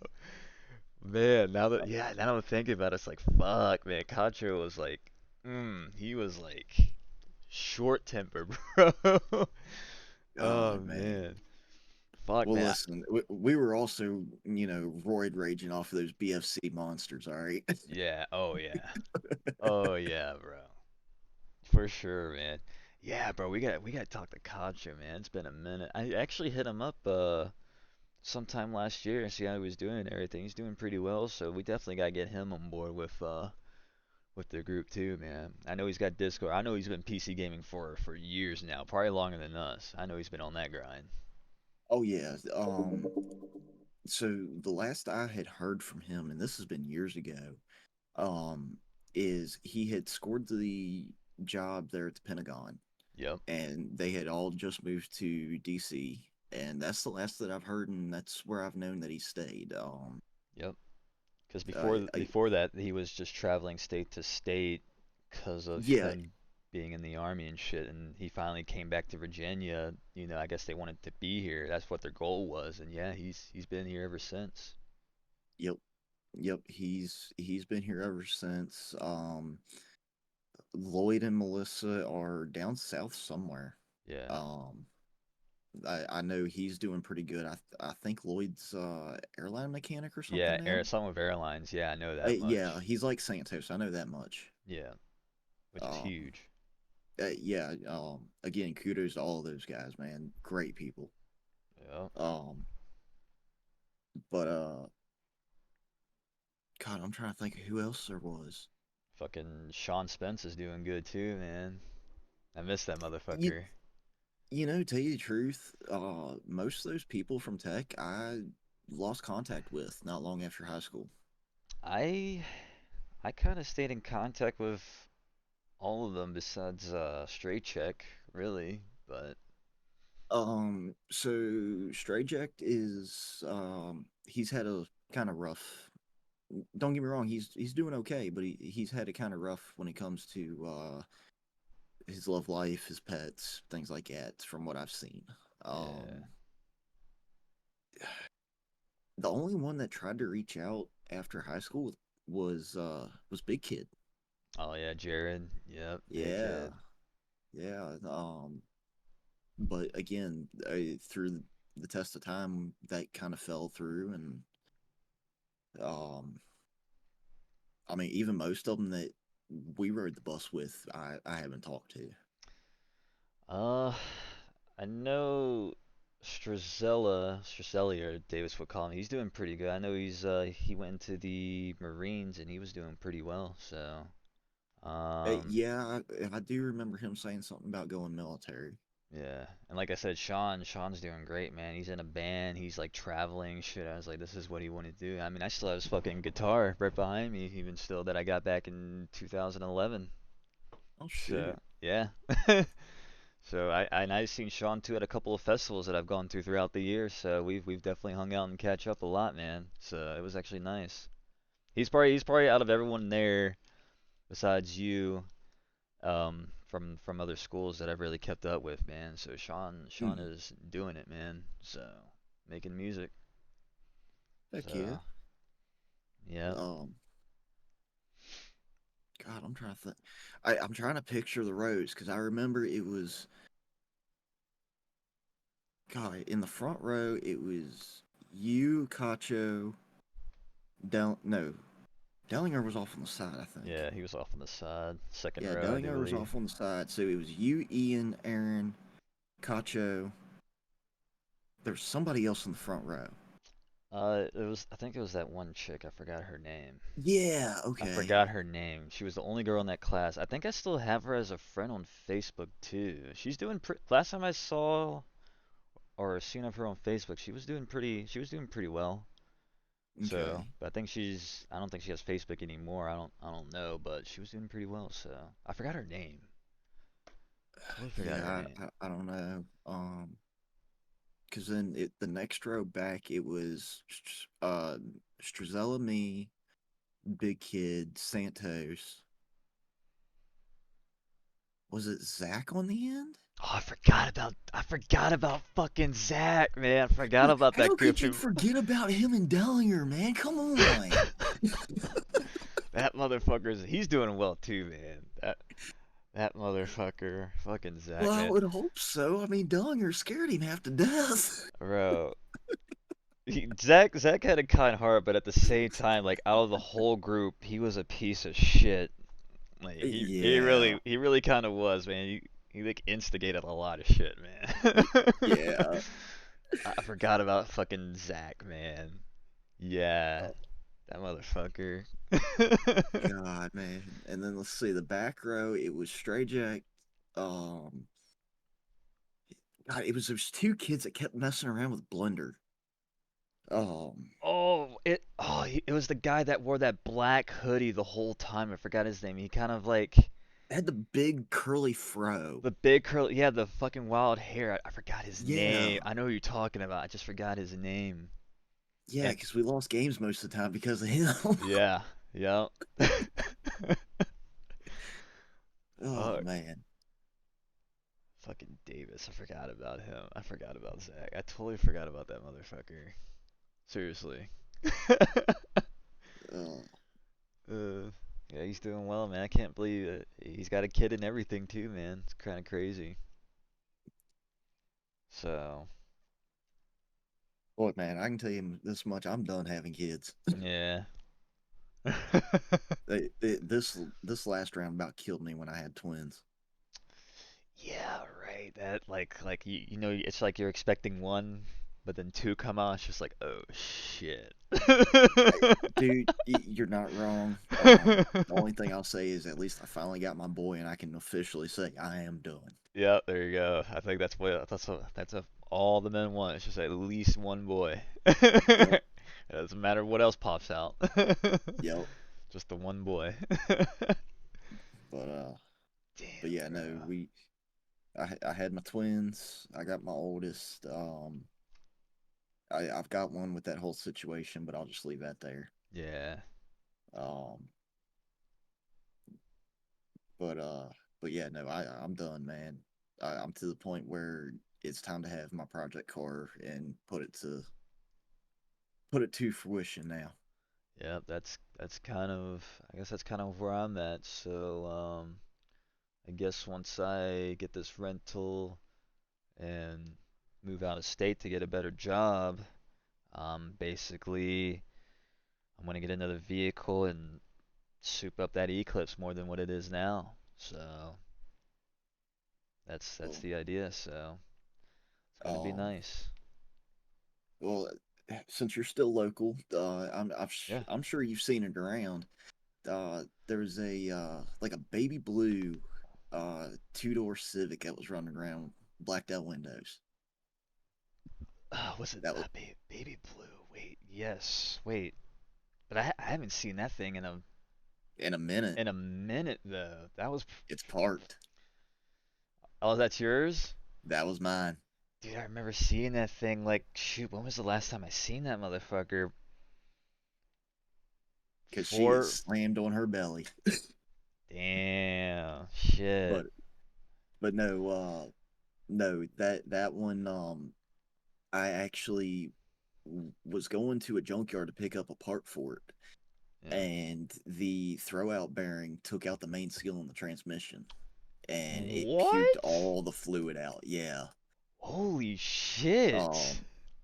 Man, now that I'm thinking about it, it's like, fuck, man. Kacho was like, he was like short temper, bro. Oh, Oh man. man. Fuck, Well, man. listen, we were also, roid raging off of those BFC monsters, all right? Yeah. Oh yeah. Oh yeah, bro. For sure, man. Yeah, bro. We got to talk to Contra, man. It's been a minute. I actually hit him up sometime last year and see how he was doing and everything. He's doing pretty well, so we definitely got to get him on board with the group too, man. I know he's got Discord. I know he's been PC gaming for years now, probably longer than us. I know he's been on that grind. Oh, yeah. So the last I had heard from him, and this has been years ago, um, is he had scored the job there at the Pentagon, Yep. and they had all just moved to DC, and that's the last that I've heard, and that's where I've known that he stayed. Yep. Because I before that, he was just traveling state to state because of Yeah, him being in the army and shit. And he finally came back to Virginia. You know, I guess they wanted to be here. That's what their goal was. And yeah, he's been here ever since. yep, yep. He's been here ever since. Lloyd and Melissa are down south somewhere. Yeah. Um, I know he's doing pretty good. I think Lloyd's airline mechanic or something Yeah, now. some of airlines. Yeah, I know that Yeah, much. he's like Santos. I know that much. Yeah, which is Um, huge. yeah. Again, kudos to all of those guys, man. Great people. Yeah. Um, but God, I'm trying to think of who else there was. Fucking Sean Spence is doing good too, man. I miss that You motherfucker. tell you the truth, most of those people from tech I lost contact with not long after high school. I I kind of stayed in contact with all of them besides Straight Check, really. But So Stray Jack is he's had a kind of rough. Don't get me wrong, he's doing okay, but he's had it kind of rough when it comes to his love life, his pets, things like that. From what I've seen, yeah. um, the only one that tried to reach out after high school was Big Kid. Oh yeah, Jared. Yep, big Yeah, kid. yeah. But again, through the test of time, that kind of fell through, and um, I mean, even most of them that we rode the bus with, I haven't talked to. Uh, I know Strazelli or Davis would call him. He's doing pretty good. I know he went into the Marines and he was doing pretty well. So Yeah, I do remember him saying something about going military. yeah. And like I said, Sean's doing great, man. He's in a band. He's like traveling shit. I was like, this is what he wanted to do. I mean, I still have his fucking guitar right behind me, even still that I got back in 2011. Oh So shoot! yeah. So and I've seen Sean too at a couple of festivals that I've gone through throughout the year. So we've definitely hung out and catch up a lot, man. So it was actually nice. He's probably out of everyone there besides you, from other schools that I've really kept up with, man. So Sean Mm, is doing it, man. So making music. heck yeah. So yeah, Um, God, I'm trying to think. I'm trying to picture the rows because I remember it was God in the front row. It was you, Cacho, no, Dellinger was off on the side, I think. yeah, he was off on the side, second Yeah, row, I do Dellinger was believe. off on the side, so it was you, Ian, Aaron, Cacho. There was somebody else in the front row. I think it was that one chick. I forgot her name. Yeah, I okay, forgot her name. She was the only girl in that class. I think I still have her as a friend on Facebook too. She's doing last time I saw or seen of her on Facebook, she was doing pretty well. So, okay. but I don't think she has Facebook anymore. I don't know, but she was doing pretty well. So, I forgot her name. Totally forgot her Yeah, name. I don't know. Because then the next row back it was Strazella, me, Big Kid, Santos. Was it Zach on the end? Oh, I forgot about fucking Zach, man. I forgot Dude, about that how group. could you forget about him and Dellinger, man? Come on. That motherfucker's he's doing well too, man. That motherfucker, fucking Well, Zach, I man. would hope so. I mean, Dellinger scared him half to death. Bro, Zach had a kind heart, but at the same time, like out of the whole group, he was a piece of shit. Like Yeah, he really kind of was, man. He like instigated a lot of shit, man. yeah. I forgot about fucking Zach, man. Yeah, Oh, that motherfucker. God, man. And then let's see, the back row, it was Stray Jack. Um, God, it was those two kids that kept messing around with Blender. Um, It was the guy that wore that black hoodie the whole time. I forgot his name. He kind of like had the big curly fro. the big curl. Yeah, the fucking wild hair. I forgot his name. Yeah, I know who you're talking about. I just forgot his name. yeah, And because we lost games most of the time because of him. yeah, yeah. Oh Fuck. man. Fucking Davis. I forgot about him. I forgot about Zach. I totally forgot about that motherfucker. Seriously. Uh, Yeah, he's doing well, man. I can't believe it. He's got a kid and everything too, man. It's kind of crazy. So, Boy, man, I can tell you this much. I'm done having kids. yeah. This last round about killed me when I had twins. Yeah, right. That like you know it's like you're expecting one, but then two come out. It's just like oh shit. I, dude, you're not wrong. The only thing I'll say is at least I finally got my boy, and I can officially say I am done. Yeah, there you go. I think that's a all the men want. It's just at least one boy. Yep, It doesn't matter what else pops out. yep. Just the one boy. But but Damn, yeah, no, bro. I had my twins. I got my oldest. I've got one with that whole situation, but I'll just leave that there. Yeah. Um, but yeah, no, I'm done, man. I'm to the point where it's time to have my project car and put it to fruition now. Yeah, that's kind of I guess that's kind of where I'm at. So, I guess once I get this rental and move out of state to get a better job, basically I'm gonna get another vehicle and soup up that Eclipse more than what it is now. So that's Well, the idea. So it's gonna be um, nice. well, since you're still local, Yeah. I'm sure you've seen it around. There's a like a baby blue two-door Civic that was running around blacked out windows. Was it That was baby blue? Wait, yes. Wait, but I haven't seen that thing in a minute. in a minute though. That was It's parked. oh, that's yours? That was mine Dude, I remember seeing that thing like shoot, when was the last time I seen that motherfucker? because she is Four slammed on her belly. damn But shit. but no, no, that one, I actually was going to a junkyard to pick up a part for it, Yeah. and the throwout bearing took out the main seal in the transmission, and it puked What? all the fluid out. Yeah. Holy shit. Um,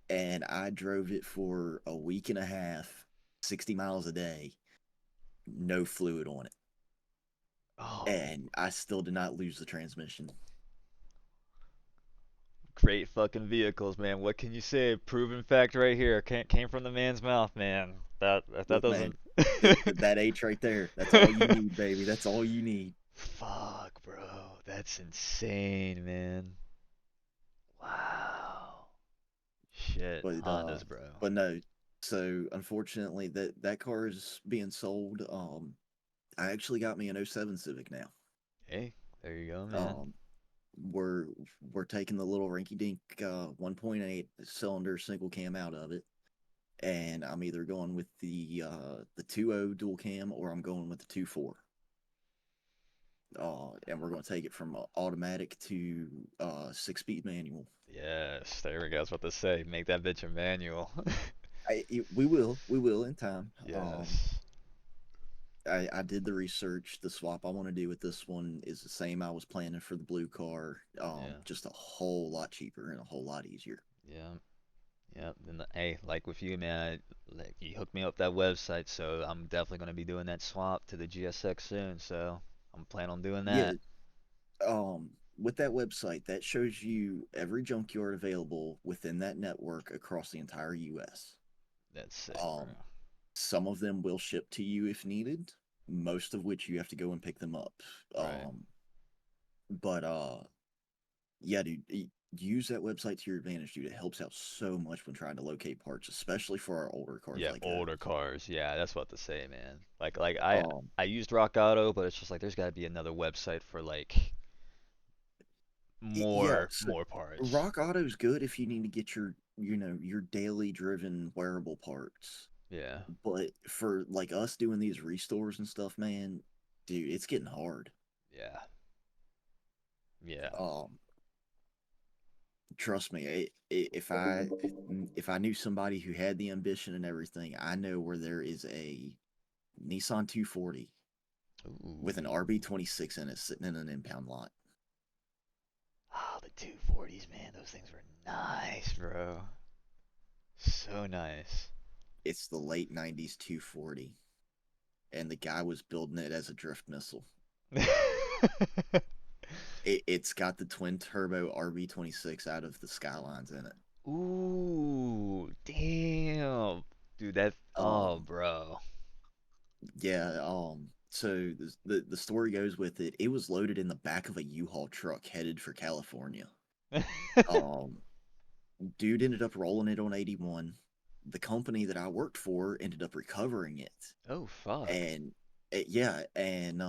and I drove it for a week and a half, 60 miles a day, no fluid on it. Oh, And I still did not lose the transmission. great fucking vehicles, man. What can you say? Proven fact right here. Came from the man's mouth, man. That Look, man, doesn't. that H right there, that's all you need, baby. That's all you need. Fuck, bro. That's insane, man. Wow. Shit, But Hondas, bro. but no. So unfortunately, that car is being sold. I actually got me an '07 Civic now. Hey, there you go, man. Um, we're we're taking the little rinky dink 1.8 cylinder single cam out of it, and I'm either going with the 2.0 dual cam or I'm going with the 2.4. And we're going to take it from automatic to 6 speed manual. Yes, there we go. I was about to say, make that bitch a manual. We will in time. Yes. I did the research. The swap I want to do with this one is the same I was planning for the blue car. Yeah. Just a whole lot cheaper and a whole lot easier. Yeah. Yeah. And hey, like with you, man, like you hooked me up that website, so I'm definitely gonna be doing that swap to the GSX soon. So I'm planning on doing Yeah. that. With that website, that shows you every junkyard available within that network across the entire U.S. That's sick, bro. Um, some of them will ship to you if needed. Most of which you have to go and pick them up. Right. But yeah, dude, use that website to your advantage, dude. It helps out so much when trying to locate parts, especially for our older cars Yeah, like that. older cars. Yeah, that's what to say, man. Like I Um, I used Rock Auto, but it's just like there's got to be another website for like yeah, more so more parts. Rock Auto's good if you need to get your daily driven wearable parts. Yeah. But for like us doing these restores and stuff, man, dude, it's getting hard. Yeah. Yeah. Um, Trust me, if I knew somebody who had the ambition and everything, I know where there is a Nissan 240 with an Ooh. RB26 in it sitting in an impound lot. Oh, the 240s, man. Those things were nice, bro. So nice. It's the late '90s 240, and the guy was building it as a drift missile. It's got the twin turbo RB26 out of the Skylines in it. Ooh, damn. Dude, that oh, Um, bro. yeah. So the story goes with it. It was loaded in the back of a U-Haul truck headed for California. Um, Dude ended up rolling it on 81. The company that I worked for ended up recovering it, Oh, fuck. and yeah, and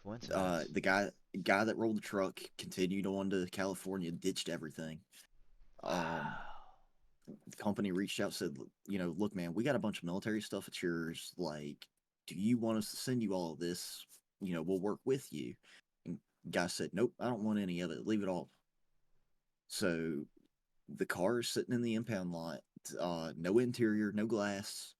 Coincidence. the guy that rolled the truck continued on to California, ditched everything. Um, Wow. the company reached out, said, look, man, we got a bunch of military stuff at yours. Like, do you want us to send you all of this? We'll work with you. And guy said, nope, I don't want any of it. Leave it all. So the car is sitting in the impound lot. No interior, no glass.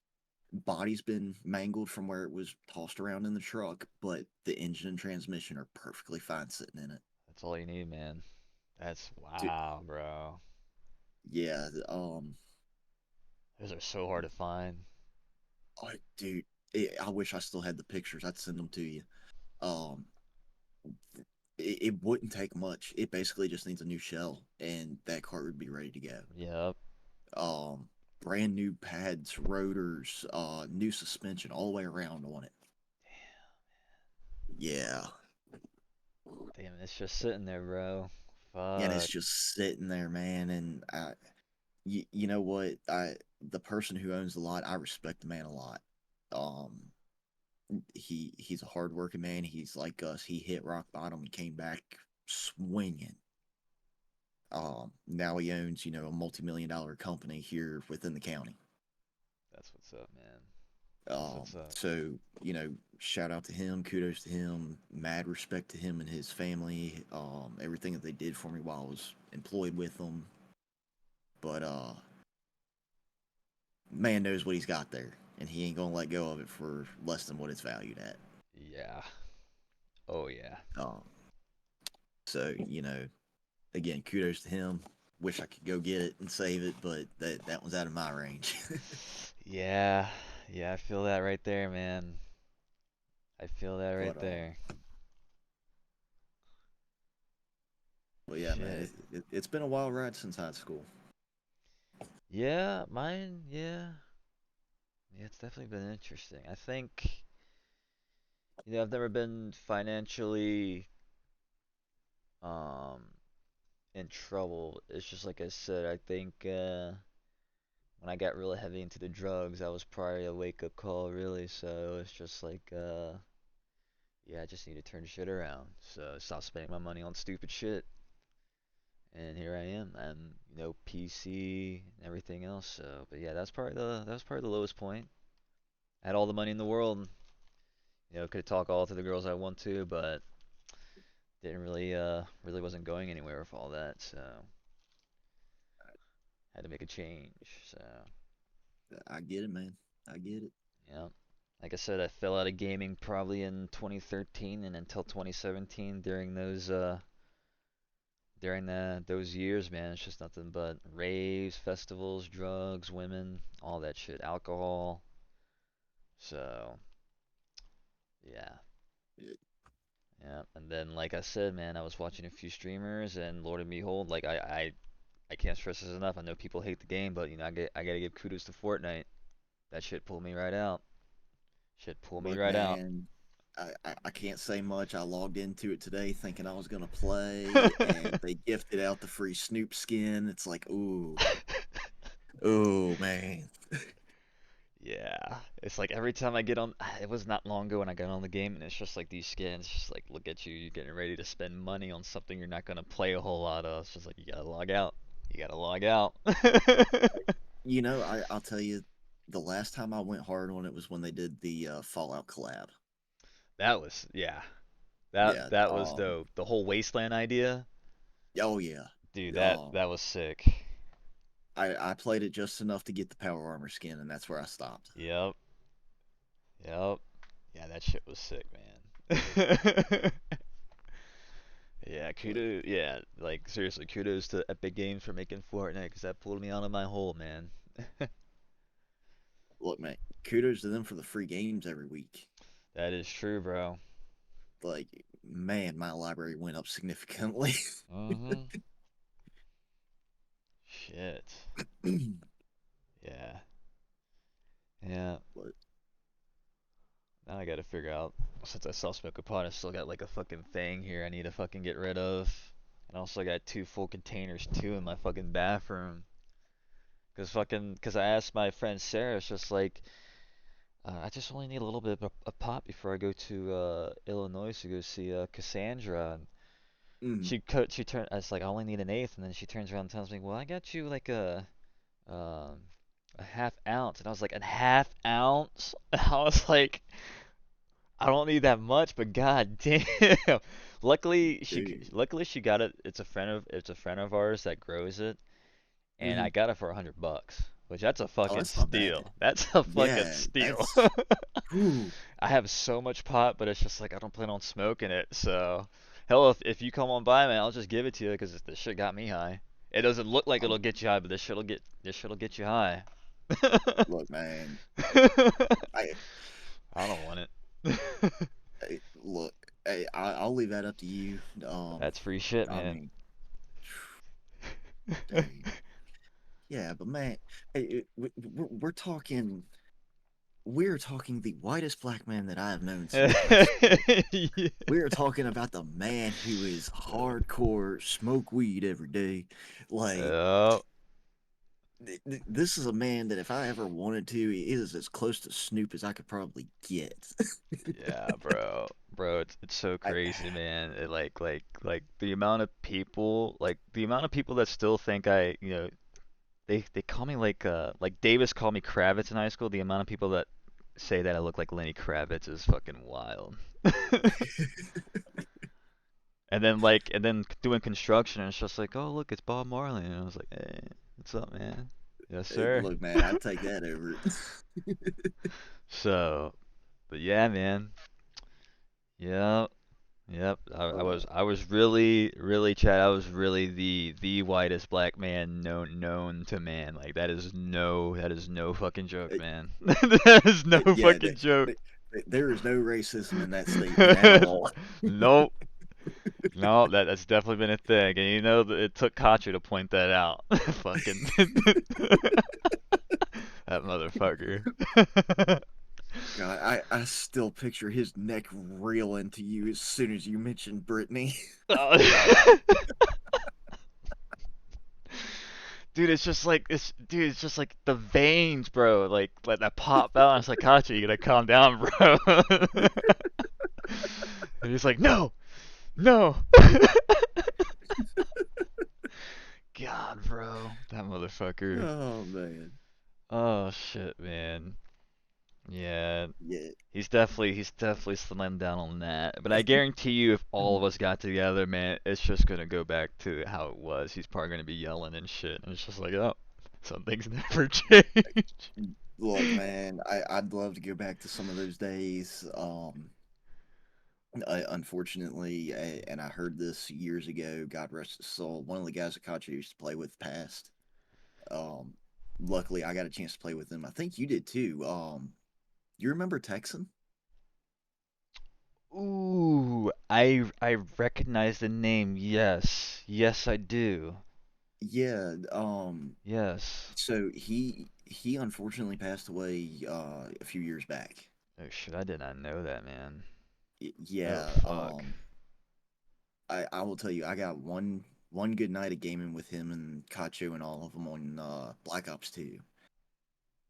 Body's been mangled from where it was tossed around in the truck, but the engine and transmission are perfectly fine sitting in it. That's all you need, man. That's Dude, wow, bro. yeah, Those are so hard to find. dude, I wish I still had the pictures. I'd send them to you. Um, it wouldn't take much. It basically just needs a new shell, and that car would be ready to go. Yep. Um, Brand new pads, rotors, new suspension all the way around on it. Yeah, Damn, it's just sitting there, bro. and it's Fuck. just sitting there, man. And you know what? The person who owns the lot, I respect the man a lot. Um, he's a hardworking man. He's like us. He hit rock bottom and came back swinging. Now he owns a multi-million-dollar company here within the county. That's what's up, man. That's what's up. So shout out to him, kudos to him, mad respect to him and his family, everything that they did for me while I was employed with them. But man knows what he's got there, and he ain't gonna let go of it for less than what it's valued at. Yeah. Oh yeah. Um, so again, kudos to him. Wish I could go get it and save it, but that one's out of my range. Yeah. Yeah, I feel that right there, man. I feel that right but there. yeah, man, Shit. it's been a wild ride since high school. Yeah, mine, yeah. Yeah, it's definitely been interesting. I think, I've never been financially um in trouble. It's just like I said, I think when I got really heavy into the drugs, that was probably a wake-up call, really. So it's just like yeah, I just need to turn shit around. So stop spending my money on stupid shit. And here I am. I'm, PC and everything else. So, but yeah, that was probably the lowest point. I had all the money in the world. Could talk all to the girls I want to, but didn't really wasn't going anywhere with all that. So had to make a change. So I get it, man. I get it. yeah. Like I said, I fell out of gaming probably in 2013 and until 2017 during those years, man, it's just nothing but raves, festivals, drugs, women, all that shit, alcohol. So, yeah. It- Yeah, and then like I said, man, I was watching a few streamers, and Lord and behold, like I can't stress this enough. I know people hate the game, but I gotta give kudos to Fortnite. That shit pulled me right out. Shit pulled me Look, right out. man, I can't say much. I logged into it today thinking I was gonna play, and they gifted out the free Snoop skin. It's like, ooh, man. Yeah, it's like every time I get on, it was not long ago when I got on the game, and it's just like these skins, just like look at you, you're getting ready to spend money on something you're not gonna play a whole lot of. It's just like you gotta log out. You gotta log out. I'll tell you, the last time I went hard on it was when they did the Fallout collab. That was, yeah, that Yeah. that was dope. The whole wasteland idea, Oh yeah. dude, that Um. that was sick. I played it just enough to get the power armor skin, and that's where I stopped. Yep, yep, yeah, that shit was sick, man. Yeah, But kudos. Yeah, like seriously, kudos to Epic Games for making Fortnite because that pulled me out of my hole, man. look, man, kudos to them for the free games every week. That is true, bro. Like, man, my library went up significantly. Mm-hmm. Shit. Yeah. Yeah. but Now I gotta figure out, since I self-smoke a pot, I still got like a fucking thing here I need to fucking get rid of. And also I got two full containers too in my fucking bathroom. Cause I asked my friend Sarah, it's just like, I just only need a little bit of a pot before I go to Illinois to go see Cassandra. And mm, she turned. I was like, I only need an eighth, and then she turns around and tells me, well, I got you like um a half ounce, and I was like, a half ounce? I was like, I don't need that much, but god damn. dude, Luckily she got it. It's a friend of ours that grows it, and I mm, got it for $100, which that's a oh, fucking that's not bad. steal. That's a fucking Yeah, steal. that's whew, I have so much pot, but it's just like I don't plan on smoking it. So, hell, if you come on by, man, I'll just give it to you because this shit got me high. It doesn't look like um, it'll get you high, but this shit'll get you high. look, man. I, I don't want it. look. Hey, I'll leave that up to you. That's free shit, I man. mean, dang. Yeah, but man, hey, we're talking. We're talking the whitest black man that I have known since high school. Yeah. We are talking about the man who is hardcore, smoke weed every day. Like, Yep. this is a man that if I ever wanted to, he is as close to Snoop as I could probably get. Yeah, bro. Bro, it's so I, crazy, man. Like the amount of people that still think they call me like Davis called me Kravitz in high school. The amount of people that say that I look like Lenny Kravitz is fucking wild. And then doing construction, and it's just like, oh look, it's Bob Marley, and I was like, hey, what's up, man? Yes, Hey, sir. look, man, I'd take that over it. So, but yeah, man. Yep, yep. uh, I was really, really, Chad. I was really the whitest black man known to man. Like that is no fucking joke, man. That is no yeah, fucking joke. there is no racism in that statement at all. Nope. No, that's definitely been a thing, and you know that it took Kachi to point that out. Fucking that motherfucker. God, I still picture his neck reeling to you as soon as you mentioned Brittany. Oh. Dude, it's just like the veins, bro. Like that pop out. And it's like, Kachi, you gotta calm down, bro. And he's like, no, no. God, bro, that motherfucker. Oh man, Oh shit, man. Yeah, yeah. he's definitely slimmed down on that. But I guarantee you, if all of us got together, man, it's just gonna go back to how it was. He's probably gonna be yelling and shit, and it's just like, oh, some things never change. Look, man, I'd love to go back to some of those days. Unfortunately, and I heard this years ago. God rest his soul. One of the guys that Kachi used to play with passed. Um, Luckily, I got a chance to play with him. I think you did too. You remember Texan? Ooh, I recognize the name. Yes, yes, I do. Yeah. Yes. So he unfortunately passed away a few years back. Oh shit, I did not know that, man. Oh Yeah. fuck. I will tell you, I got one good night of gaming with him and Kacho and all of them on Black Ops 2.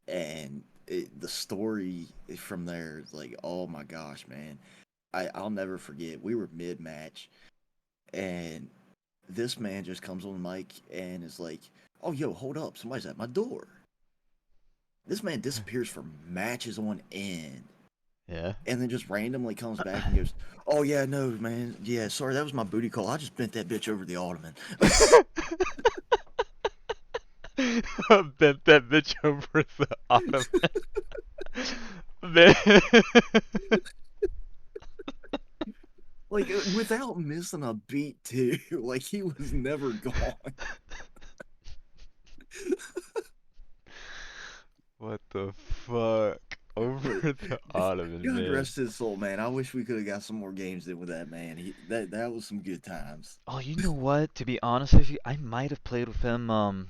And the story from there is like, oh my gosh, man. I'll never forget. We were mid match, and this man just comes on the mic and is like, "Oh, yo, hold up, somebody's at my door." This man disappears for matches on end, Yeah. and then just randomly comes back and goes, "Oh yeah, no, man, yeah, sorry, that was my booty call. I just bent that bitch over the ottoman." Bent that bitch over the ottoman. Man. Like without missing a beat, too. Like he was never gone. What the fuck? But Over the ottoman, God man. rest his soul, man. I wish we could have got some more games in with that man. That was some good times. Oh, you know what? To be honest with you, I might have played with him,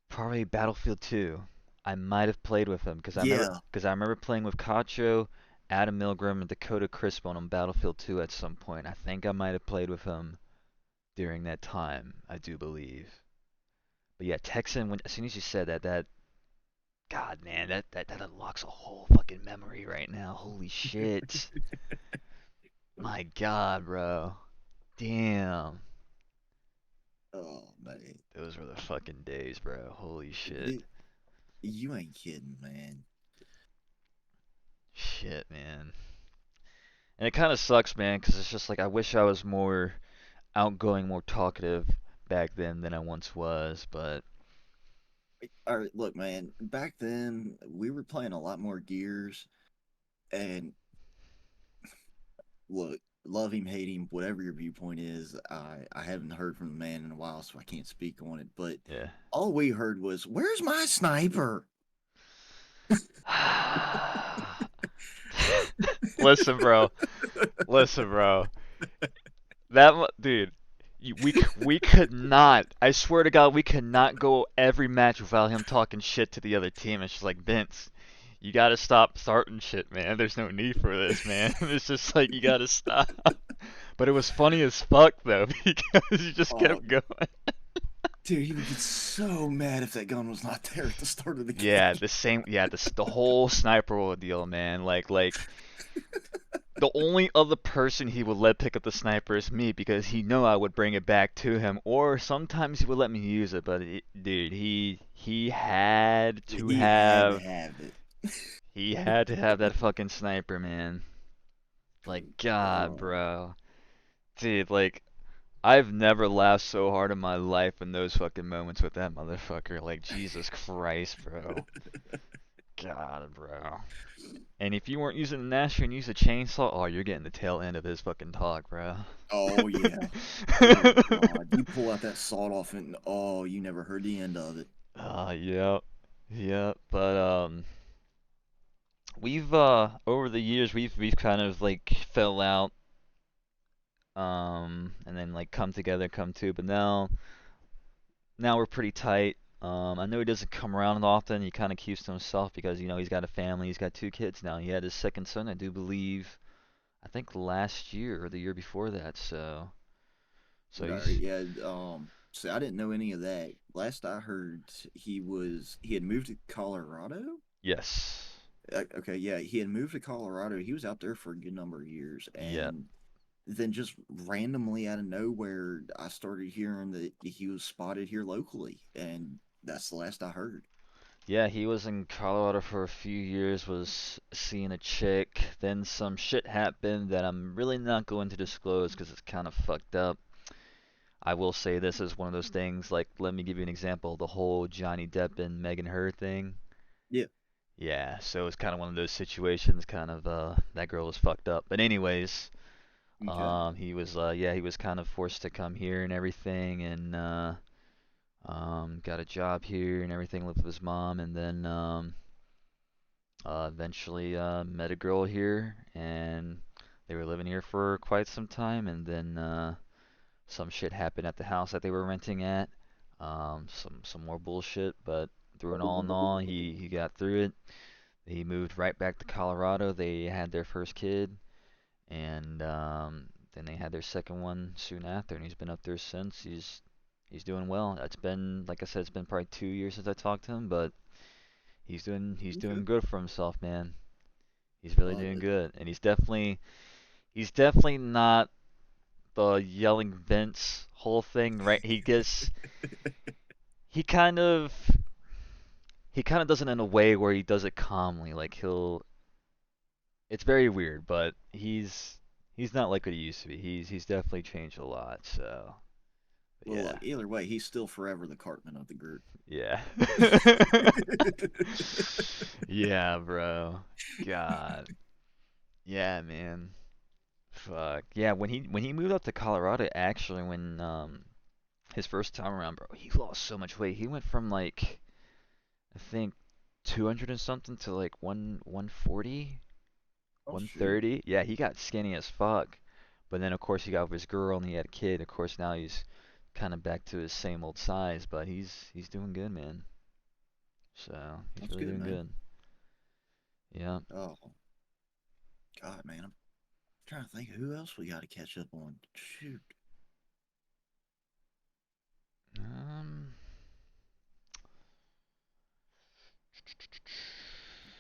probably Battlefield 2. I might have played with him Yeah. because I remember playing with Cacho, Adam Milgram, and Dakota Crispin on Battlefield 2 at some point. I think I might have played with him during that time. I do believe. But yeah, Texan. When as soon as you said that God, man, that unlocks a whole fucking memory right now. Holy shit. My God, bro. Damn. Oh man. Those were the fucking days, bro. Holy shit. Dude, you ain't kidding, man. Shit, man. And it kind of sucks, man, because it's just like I wish I was more outgoing, more talkative back then than I once was. But All right, look, man. Back then, we were playing a lot more Gears, and look, love him, hate him, whatever your viewpoint is. I haven't heard from the man in a while, so I can't speak on it. But yeah. all we heard was, "Where's my sniper?" Listen, bro. Listen, bro. Dude, we could not. I swear to God, we could not go every match without him talking shit to the other team. It's just like Vince, you gotta stop starting shit, man. There's no need for this, man. It's just like you gotta stop. But it was funny as fuck though because you just Oh, kept going. dude, he would get so mad if that gun was not there at the start of the Yeah, game. the same. Yeah, the whole sniper ordeal, man. Like The only other person he would let pick up the sniper is me because he know I would bring it back to him, or sometimes he would let me use it. But dude, he had to He had to have have it. that fucking sniper, man. Like God, Oh, bro, dude, like I've never laughed so hard in my life in those fucking moments with that motherfucker. Like Jesus Christ, bro. God, bro. And if you weren't using the Nasher and used a chainsaw, oh, you're getting the tail end of his fucking talk, bro. oh yeah. Oh God. You pull out that sawed off and oh, you never heard the end of it. Yep, yep. But we've over the years we've kind of like fell out, and then like come together, come to. But now we're pretty tight. I know he doesn't come around often. He kind of keeps to himself because he's got a family. He's got two kids now. He had his second son, I do believe. I think last year or the year before that. So Right, he's yeah. See, I didn't know any of that. Last I heard, he had moved to Colorado. yes, Okay, yeah, he had moved to Colorado. He was out there for a good number of years, yep. and then just randomly out of nowhere, I started hearing that he was spotted here locally, and that's the last I heard. Yeah, he was in Colorado for a few years, was seeing a chick. Then some shit happened that I'm really not going to disclose because it's kind of fucked up. I will say this is one of those things, like, let me give you an example. The whole Johnny Depp and Megan Hurd thing. Yeah. Yeah, so it's kind of one of those situations, kind of, that girl was fucked up. But anyways, Okay. he was kind of forced to come here and everything, and, got a job here and everything, lived with his mom, and then, eventually met a girl here, and they were living here for quite some time, and then some shit happened at the house that they were renting at. Some more bullshit, but through it all in all, he got through it. He moved right back to Colorado. They had their first kid, and then they had their second one soon after, and he's been up there since. He's doing well. It's been, like I said, it's been probably 2 years since I talked to him, but he's doing Okay. good for himself, man. He's really Love doing it. good, and he's definitely not the yelling Vince whole thing, right? He kind of he kind of does it in a way where he does it calmly, like he'll. It's very weird, but he's not like what he used to be. He's definitely changed a lot. So, but Well, yeah, look, either way, he's still forever the Cartman of the group. yeah, yeah, bro. God, yeah, man. Fuck. Yeah, when he moved up to Colorado, actually, when his first time around, bro, he lost so much weight. He went from like I think 200 and something to like 140, Oh shoot. 130. Yeah, he got skinny as fuck. But then of course he got with his girl and he had a kid. Of course now he's kind of back to his same old size, but he's doing good, man. So he's That's really good, doing man. good. Yeah. Oh God, man, I'm trying to think who else we got to catch up on. Shoot. Um.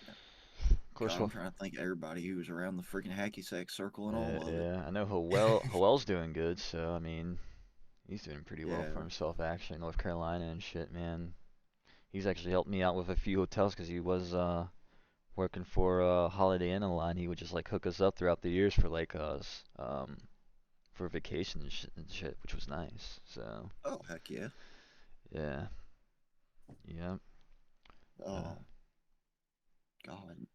Of course, God, I'm well, trying to think of everybody who was around the freaking hacky sack circle and all of it. yeah, I know Howell's doing good. So I mean, he's doing pretty well for Yeah. himself actually, North Carolina and shit, man. He's actually helped me out with a few hotels because he was working for Holiday Inn a lot. And he would just like hook us up throughout the years for like for vacation and shit, which was nice. So Oh heck yeah. yeah, yeah, uh, Oh God.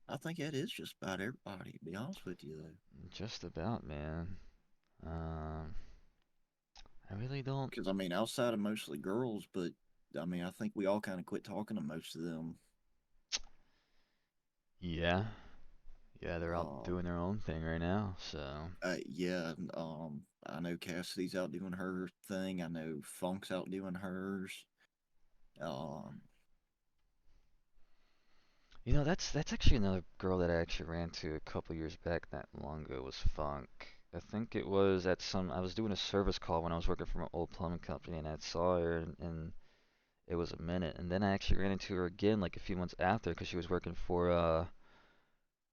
I think that is just about everybody, to be honest with you though. just about, man. Um, I really don't. Because I mean, outside of mostly girls, but I mean, I think we all kind of quit talking to most of them. Yeah, yeah, they're out Um, doing their own thing right now. So yeah. I know Cassidy's out doing her thing. I know Funk's out doing hers. Um, that's actually another girl that I actually ran to a couple years back not long ago was Funk. I think it was at some. I was doing a service call when I was working for an old plumbing company, and I saw her, and it was a minute. And then I actually ran into her again like a few months after because she was working for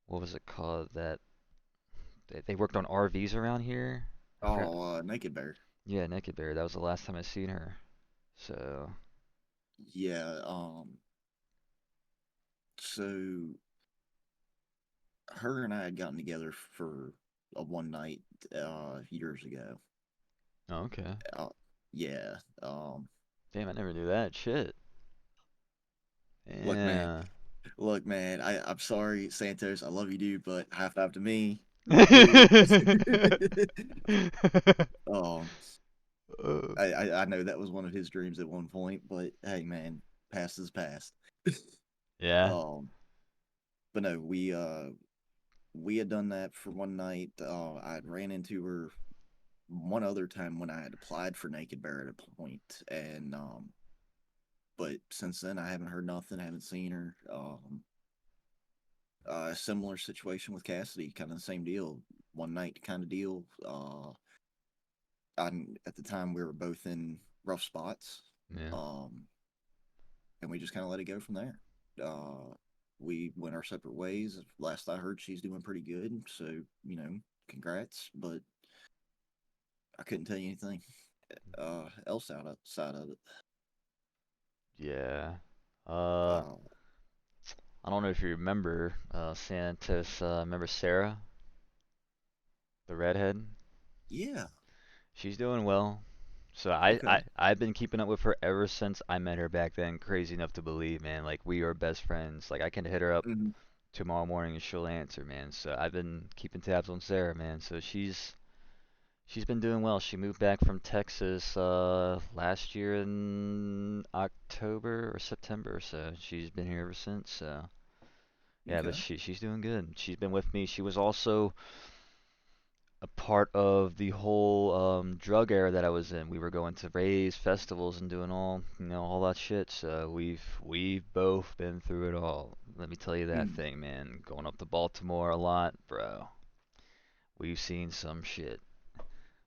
what was it called that they worked on RVs around here. I forgot. Oh, Naked Bear. Yeah, Naked Bear. That was the last time I seen her. So, Yeah. So her and I had gotten together for a one night years ago. oh, okay. Uh, yeah. Damn, I never knew that. Shit. Look, man. Yeah. Look, man. I'm sorry, Santos. I love you, dude, but high five to me. Dude. um, I know that was one of his dreams at one point, but hey, man, past is past. yeah. um, but no, we had done that for one night. I had ran into her one other time when I had applied for Naked Bear at a point, and but since then I haven't heard nothing. I haven't seen her. A similar situation with Cassidy, kind of the same deal, one night kind of deal. At the time we were both in rough spots, Yeah. um, and we just kind of let it go from there. Uh, we went our separate ways. Last I heard, she's doing pretty good. So congrats. But I couldn't tell you anything else outside of it. Yeah. Uh, Uh, I don't know if you remember, Santos, remember Sarah, the redhead? yeah. She's doing well. So Okay. I've been keeping up with her ever since I met her back then. Crazy enough to believe, man. Like we are best friends. Like I can hit her up Hmm. tomorrow morning and she'll answer, man. So I've been keeping tabs on Sarah, man. So she's been doing well. She moved back from Texas last year in October or September, so she's been here ever since. So yeah, but Okay. she's doing good. She's been with me. She was also a part of the whole drug era that I was in. We were going to raves, festivals, and doing all that shit. So we've both been through it all. Let me tell you that Mm. thing, man. Going up to Baltimore a lot, bro. We've seen some shit.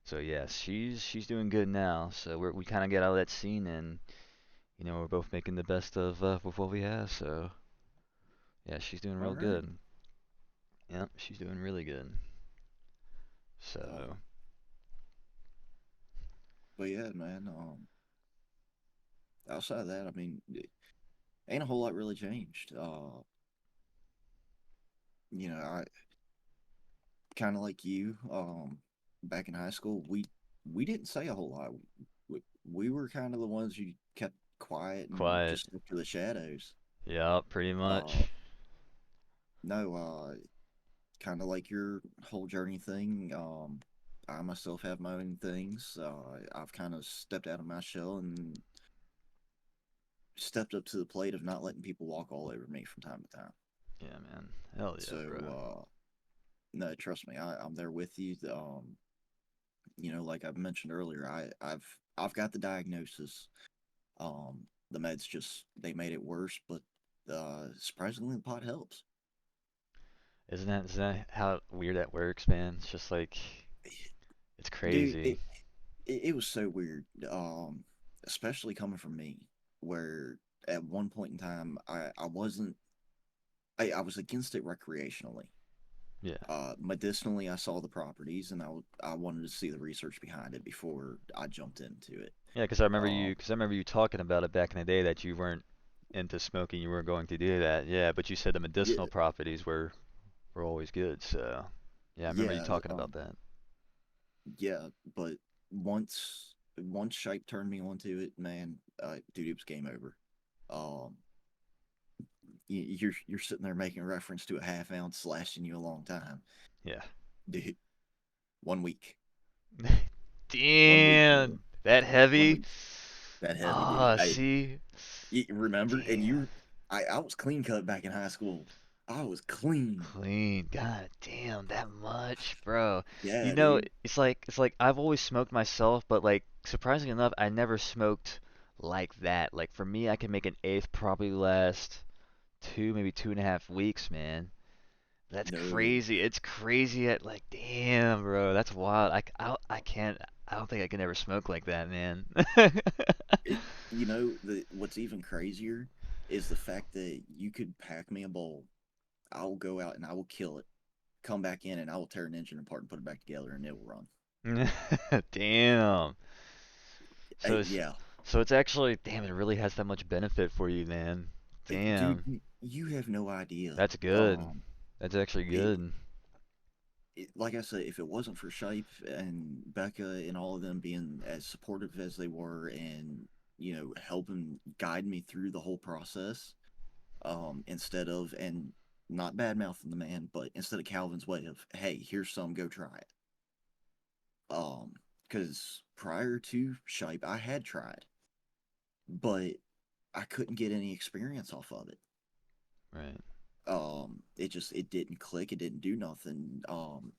So yes, she's doing good now. So we kind of get out of that scene, and we're both making the best of with what we have. So yeah, she's doing All real right. good. Yep, she's doing really good. Uh, So but yeah, man. Outside of that, I mean, ain't a whole lot really changed. I kind of like you. Back in high school, we didn't say a whole lot. We were kind of the ones you kept quiet and quiet. just stuck to the shadows. Yeah, pretty Uh, much. no, kind of like your whole journey thing. I myself have my own things. I've kind of stepped out of my shell and stepped up to the plate of not letting people walk all over me from time to time. Yeah, man. Hell yeah, So, bro. no, trust me, I'm there with you. Like I mentioned earlier, I've got the diagnosis. The meds just they made it worse, but surprisingly, the pot helps. Isn't that how weird that works, man? It's just like it's Dude, crazy. it was so weird. Especially coming from me, where at one point in time I wasn't I was against it recreationally. Yeah. Medicinally, I saw the properties, and I wanted to see the research behind it before I jumped into it. Yeah, because I remember you, Um, because I remember you talking about it back in the day that you weren't into smoking, you weren't going to do that. Yeah, but you said the yeah, medicinal properties were always good. So yeah, I remember you yeah, talking about that. yeah. But once Shipe turned me onto it, man, dude, it was game over. Um, you're sitting there making reference to a half ounce lasting you a long time, Yeah. dude. 1 week, 1 week, bro. Damn, that 1 week. heavy. That heavy, dude. Ah, see, You remember? And damn, I was clean cut back in high school. I was clean. clean. God damn, that much, bro. Yeah, dude. It's like I've always smoked myself, but like surprisingly enough, I never smoked like that. Like for me, I can make an eighth probably last maybe 2.5 weeks, man. That's No, crazy. It's crazy at like, damn, bro, that's wild. I can't. I don't think I can ever smoke like that, man. it. What's even crazier is the fact that you could pack me a bowl. I will go out and I will kill it, come back in, and I will tear an engine apart and put it back together, and it will run. Damn. So it's Yeah, so it's actually damn, it really has that much benefit for you, man. dude, Damn. you have no idea. That's good. Um, That's actually it, good. like I said, if it wasn't for Shipe and Becca and all of them being as supportive as they were, and helping guide me through the whole process, instead of, and not bad mouthing the man, but instead of Calvin's way of, hey, here's some, go try it. Because prior to Shipe, I had tried, but I couldn't get any experience off of it. Right. It didn't click, it didn't do nothing.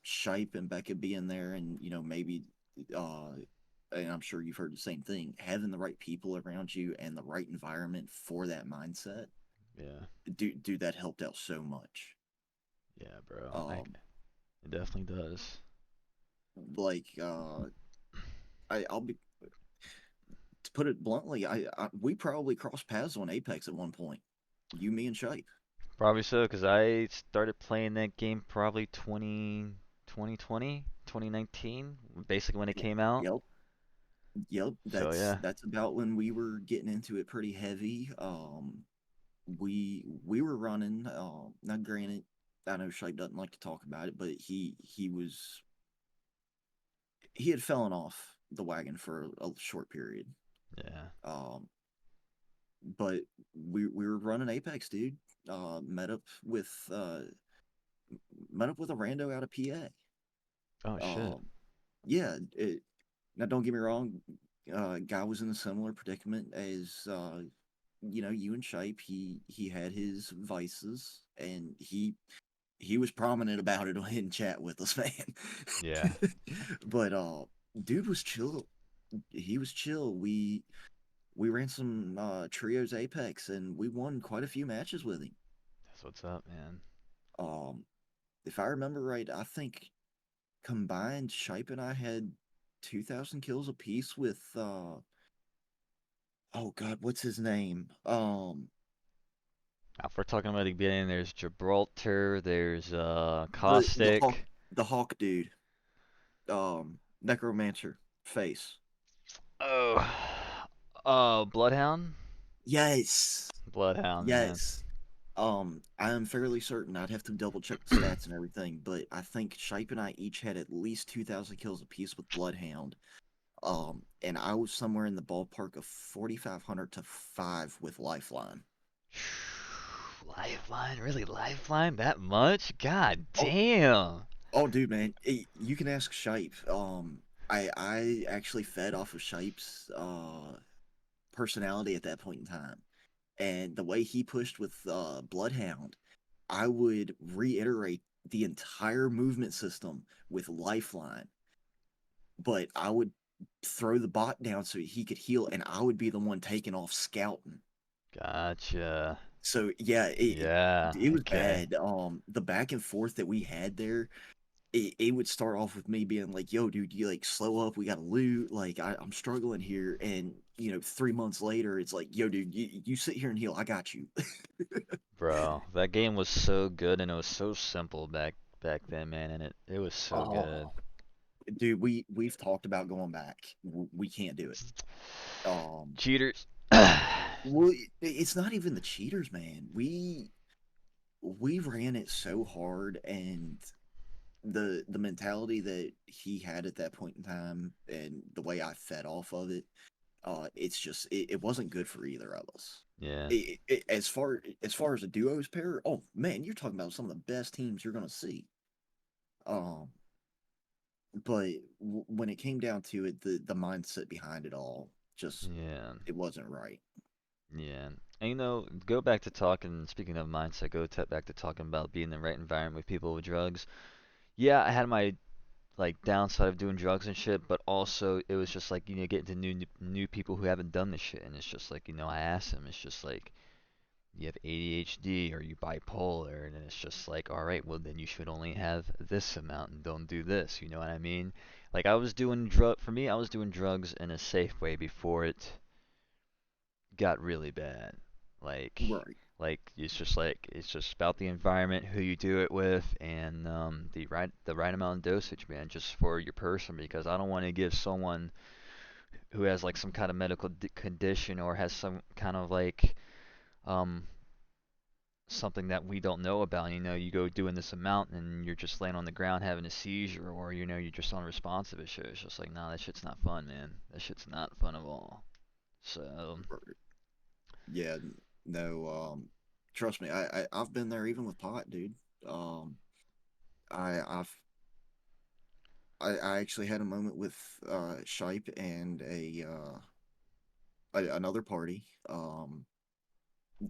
Shipe and Becca being there, and maybe uh and I'm sure you've heard the same thing, having the right people around you and the right environment for that mindset, Yeah. dude, that helped out so much. Yeah, bro. um It definitely does. like I'll be to put it bluntly, we probably crossed paths on Apex at one point, you, me, and Shipe. Probably so, because I started playing that game probably 2020, 2019, basically when it came out. Yep. Yep, So that's yeah. that's about when we were getting into it pretty heavy. We were running. Now, granted, I know Shape doesn't like to talk about it, but he had fallen off the wagon for a short period. Yeah. Um, but we were running Apex, dude. Uh, met up with uh met up with a rando out of PA. Oh shit. Yeah. Now, don't get me wrong. Guy was in a similar predicament as you and Shape. He had his vices, and he was prominent about it in chat with us, man. Yeah. But dude was chill. He was chill. We ran some trios Apex, and we won quite a few matches with him. That's what's up, man. Um, if I remember right, I think combined, Shipe and I had 2,000 kills apiece with oh god, what's his name? Now, if we're talking about the beginning, there's Gibraltar, there's The hawk, Caustic. the hawk dude, necromancer face. Oh. Oh, Bloodhound? Yes, Bloodhound, man. yes. I am fairly certain. I'd have to double check the stats and everything, but I think Shipe and I each had at least 2,000 kills apiece with Bloodhound. And I was somewhere in the ballpark of 4,500 to 5 with Lifeline. Lifeline? Really, Lifeline? That much? God Oh, damn. oh, dude, man, you can ask Shipe. I actually fed off of Shipe's personality at that point in time, and the way he pushed with Bloodhound, I would reiterate the entire movement system with Lifeline, but I would throw the bot down so he could heal, and I would be the one taking off scouting. Gotcha. So yeah, Yeah, it was okay. bad. The back and forth that we had there, it would start off with me being like, "Yo, dude, you like slow up. We got to loot. Like, I'm struggling here." And 3 months later, it's like, "Yo, dude, you sit here and heal. I got you." Bro, that game was so good and it was so simple back then, man, and it was so good. Oh, dude, we've talked about going back. We can't do it. Um, Cheaters. well, it's not even the cheaters, man. We ran it so hard, and the mentality that he had at that point in time, and the way I fed off of it, it's just it wasn't good for either of us. Yeah. As far as a duos pair, oh man, you're talking about some of the best teams you're gonna see. Um, but when it came down to it, the mindset behind it all just Yeah. it wasn't right. Yeah. And go back to talking, speaking of mindset, back to talking about being in the right environment with people with drugs. Yeah, I had my like downside of doing drugs and shit, but also it was just like, getting to new people who haven't done this shit and it's just like, I asked them, it's just like you have ADHD or you bipolar and then it's just like, all right, well then you should only have this amount and don't do this, you know what I mean? Like for me, I was doing drugs in a safe way before it got really bad. Like Right. Like it's just about the environment, who you do it with, and the right amount of dosage, man, just for your person. Because I don't want to give someone who has like some kind of medical condition or has some kind of like um something that we don't know about. You go doing this amount and you're just laying on the ground having a seizure, or you're just unresponsive and shit. It's just like, nah, that shit's not fun, man. That shit's not fun at all. So, Yeah, no. Trust me, I've been there even with pot, dude. Um, I I've I actually had a moment with Shipe and another party.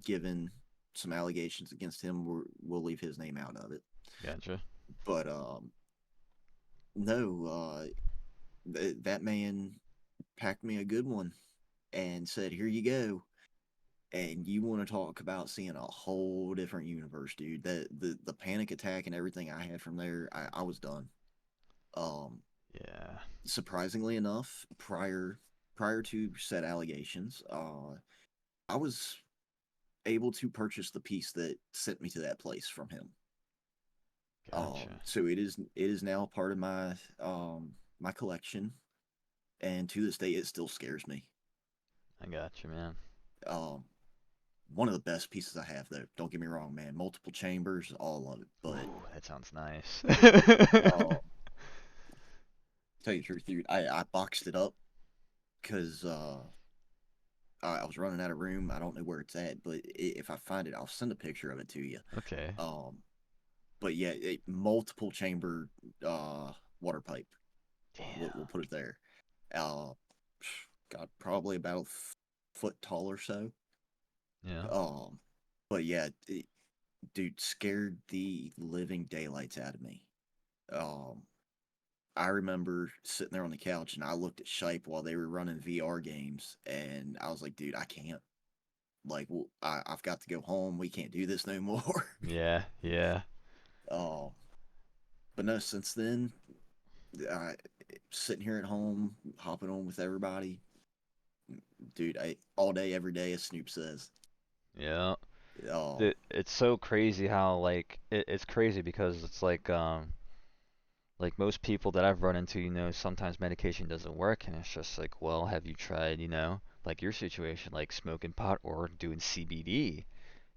Given some allegations against him, we'll leave his name out of it. gotcha. But no, that man packed me a good one and said, "Here you go." And you want to talk about seeing a whole different universe, dude? The panic attack and everything I had from there, I was done. Um, Yeah, Surprisingly enough, prior to said allegations, I was able to purchase the piece that sent me to that place from him. gotcha. So it is now part of my collection, and to this day, it still scares me. I gotcha, man. Um, One of the best pieces I have, though. Don't get me wrong, man. Multiple chambers, all of it. But Ooh, that sounds nice. uh, tell you the truth, dude, I boxed it up because I was running out of room. I don't know where it's at, but if I find it, I'll send a picture of it to you. Okay. Um, but yeah, multiple chamber water pipe. We'll Damn. put it there. Uh, God, probably about a foot tall or so. Yeah. Um, but yeah, dude, scared the living daylights out of me. Um, I remember sitting there on the couch and I looked at Shipe while they were running VR games, and I was like, dude, I can't. Like, well, I've got to go home. We can't do this no more. Yeah. Yeah. um, but no, since then, I sitting here at home, hopping on with everybody, dude. I all day, every day, as Snoop says. Yeah. Um, It's so crazy how it's crazy because it's like most people that I've run into, sometimes medication doesn't work, and it's just like, well, have you tried, like your situation, like smoking pot or doing CBD?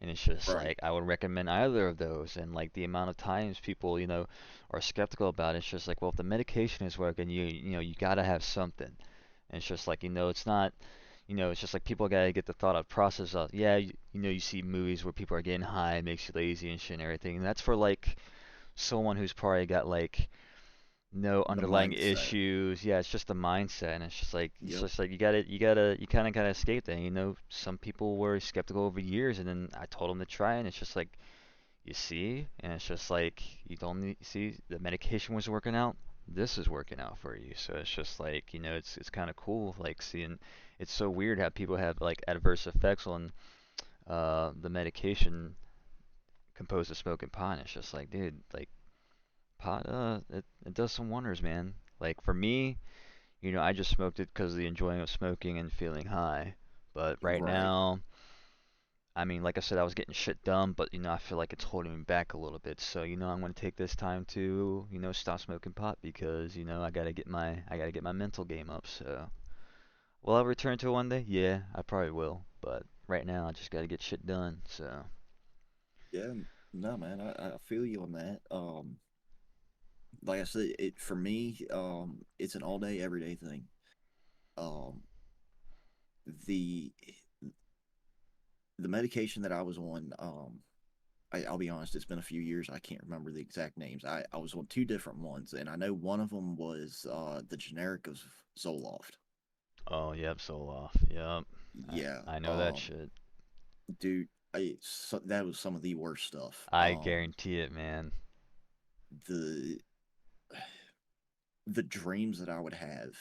And it's just right. like I would recommend either of those. And like the amount of times people, are skeptical about it, it's just like, well, if the medication is working, you gotta have something. And it's just like, it's not, it's just like people gotta get the thought out process of, yeah, you see movies where people are getting high, it makes you lazy and shit and everything. And that's for like someone who's probably got like no The underlying mindset. issues. Yeah, it's just the mindset, and it's Yep. just like you kind of gotta escape that. Some people were skeptical over years, and then I told them to try, and it's just like you see, and it's just like you don't need, see the medication was working out. This is working out for you, so it's just like it's kind of cool, like seeing. It's so weird how people have like adverse effects on the medication composed of smoking pot. And it's just like, dude, like pot, it does some wonders, man. Like for me, I just smoked it because of the enjoying of smoking and feeling high. But right Right. now, I mean, like I said, I was getting shit done, but I feel like it's holding me back a little bit. So, I'm gonna take this time to, stop smoking pot because, I gotta get my mental game up. So, will I return to it one day? Yeah, I probably will. But right now, I just gotta get shit done. So, Yeah. No, man. I feel you on that. Like I said, it for me, it's an all day, everyday thing. Um, the the medication that I was on, I'll be honest, it's been a few years. I can't remember the exact names. I was on two different ones, and I know one of them was the generic of Zoloft. oh, yep, so off. Yep. Yeah, I know that shit. dude, that was some of the worst stuff. I guarantee it, man. The the dreams that I would have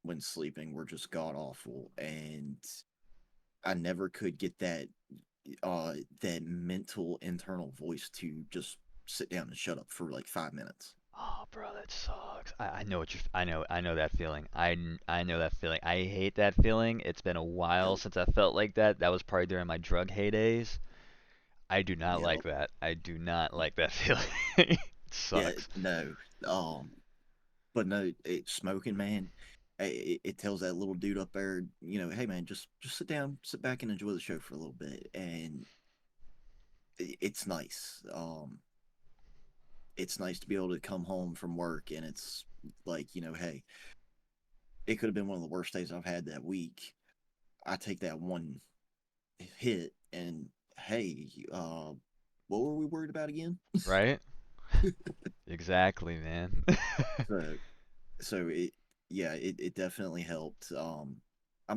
when sleeping were just god awful, and I never could get that mental internal voice to just sit down and shut up for like 5 minutes. Oh, bro, that sucks. I know what you. I know that feeling. I know that feeling. I hate that feeling. It's been a while Yep. since I felt like that. That was probably during my drug heydays. I do not You like know, that. I do not like that feeling. It yeah, sucks. no, but no, smoking, man. It tells that little dude up there, hey man, just sit down, sit back and enjoy the show for a little bit, and it's nice. It's nice to be able to come home from work and it's like, hey, it could have been one of the worst days I've had that week. I take that one hit and hey, what were we worried about again? Right? Exactly, man. So, so yeah, it definitely helped. I'm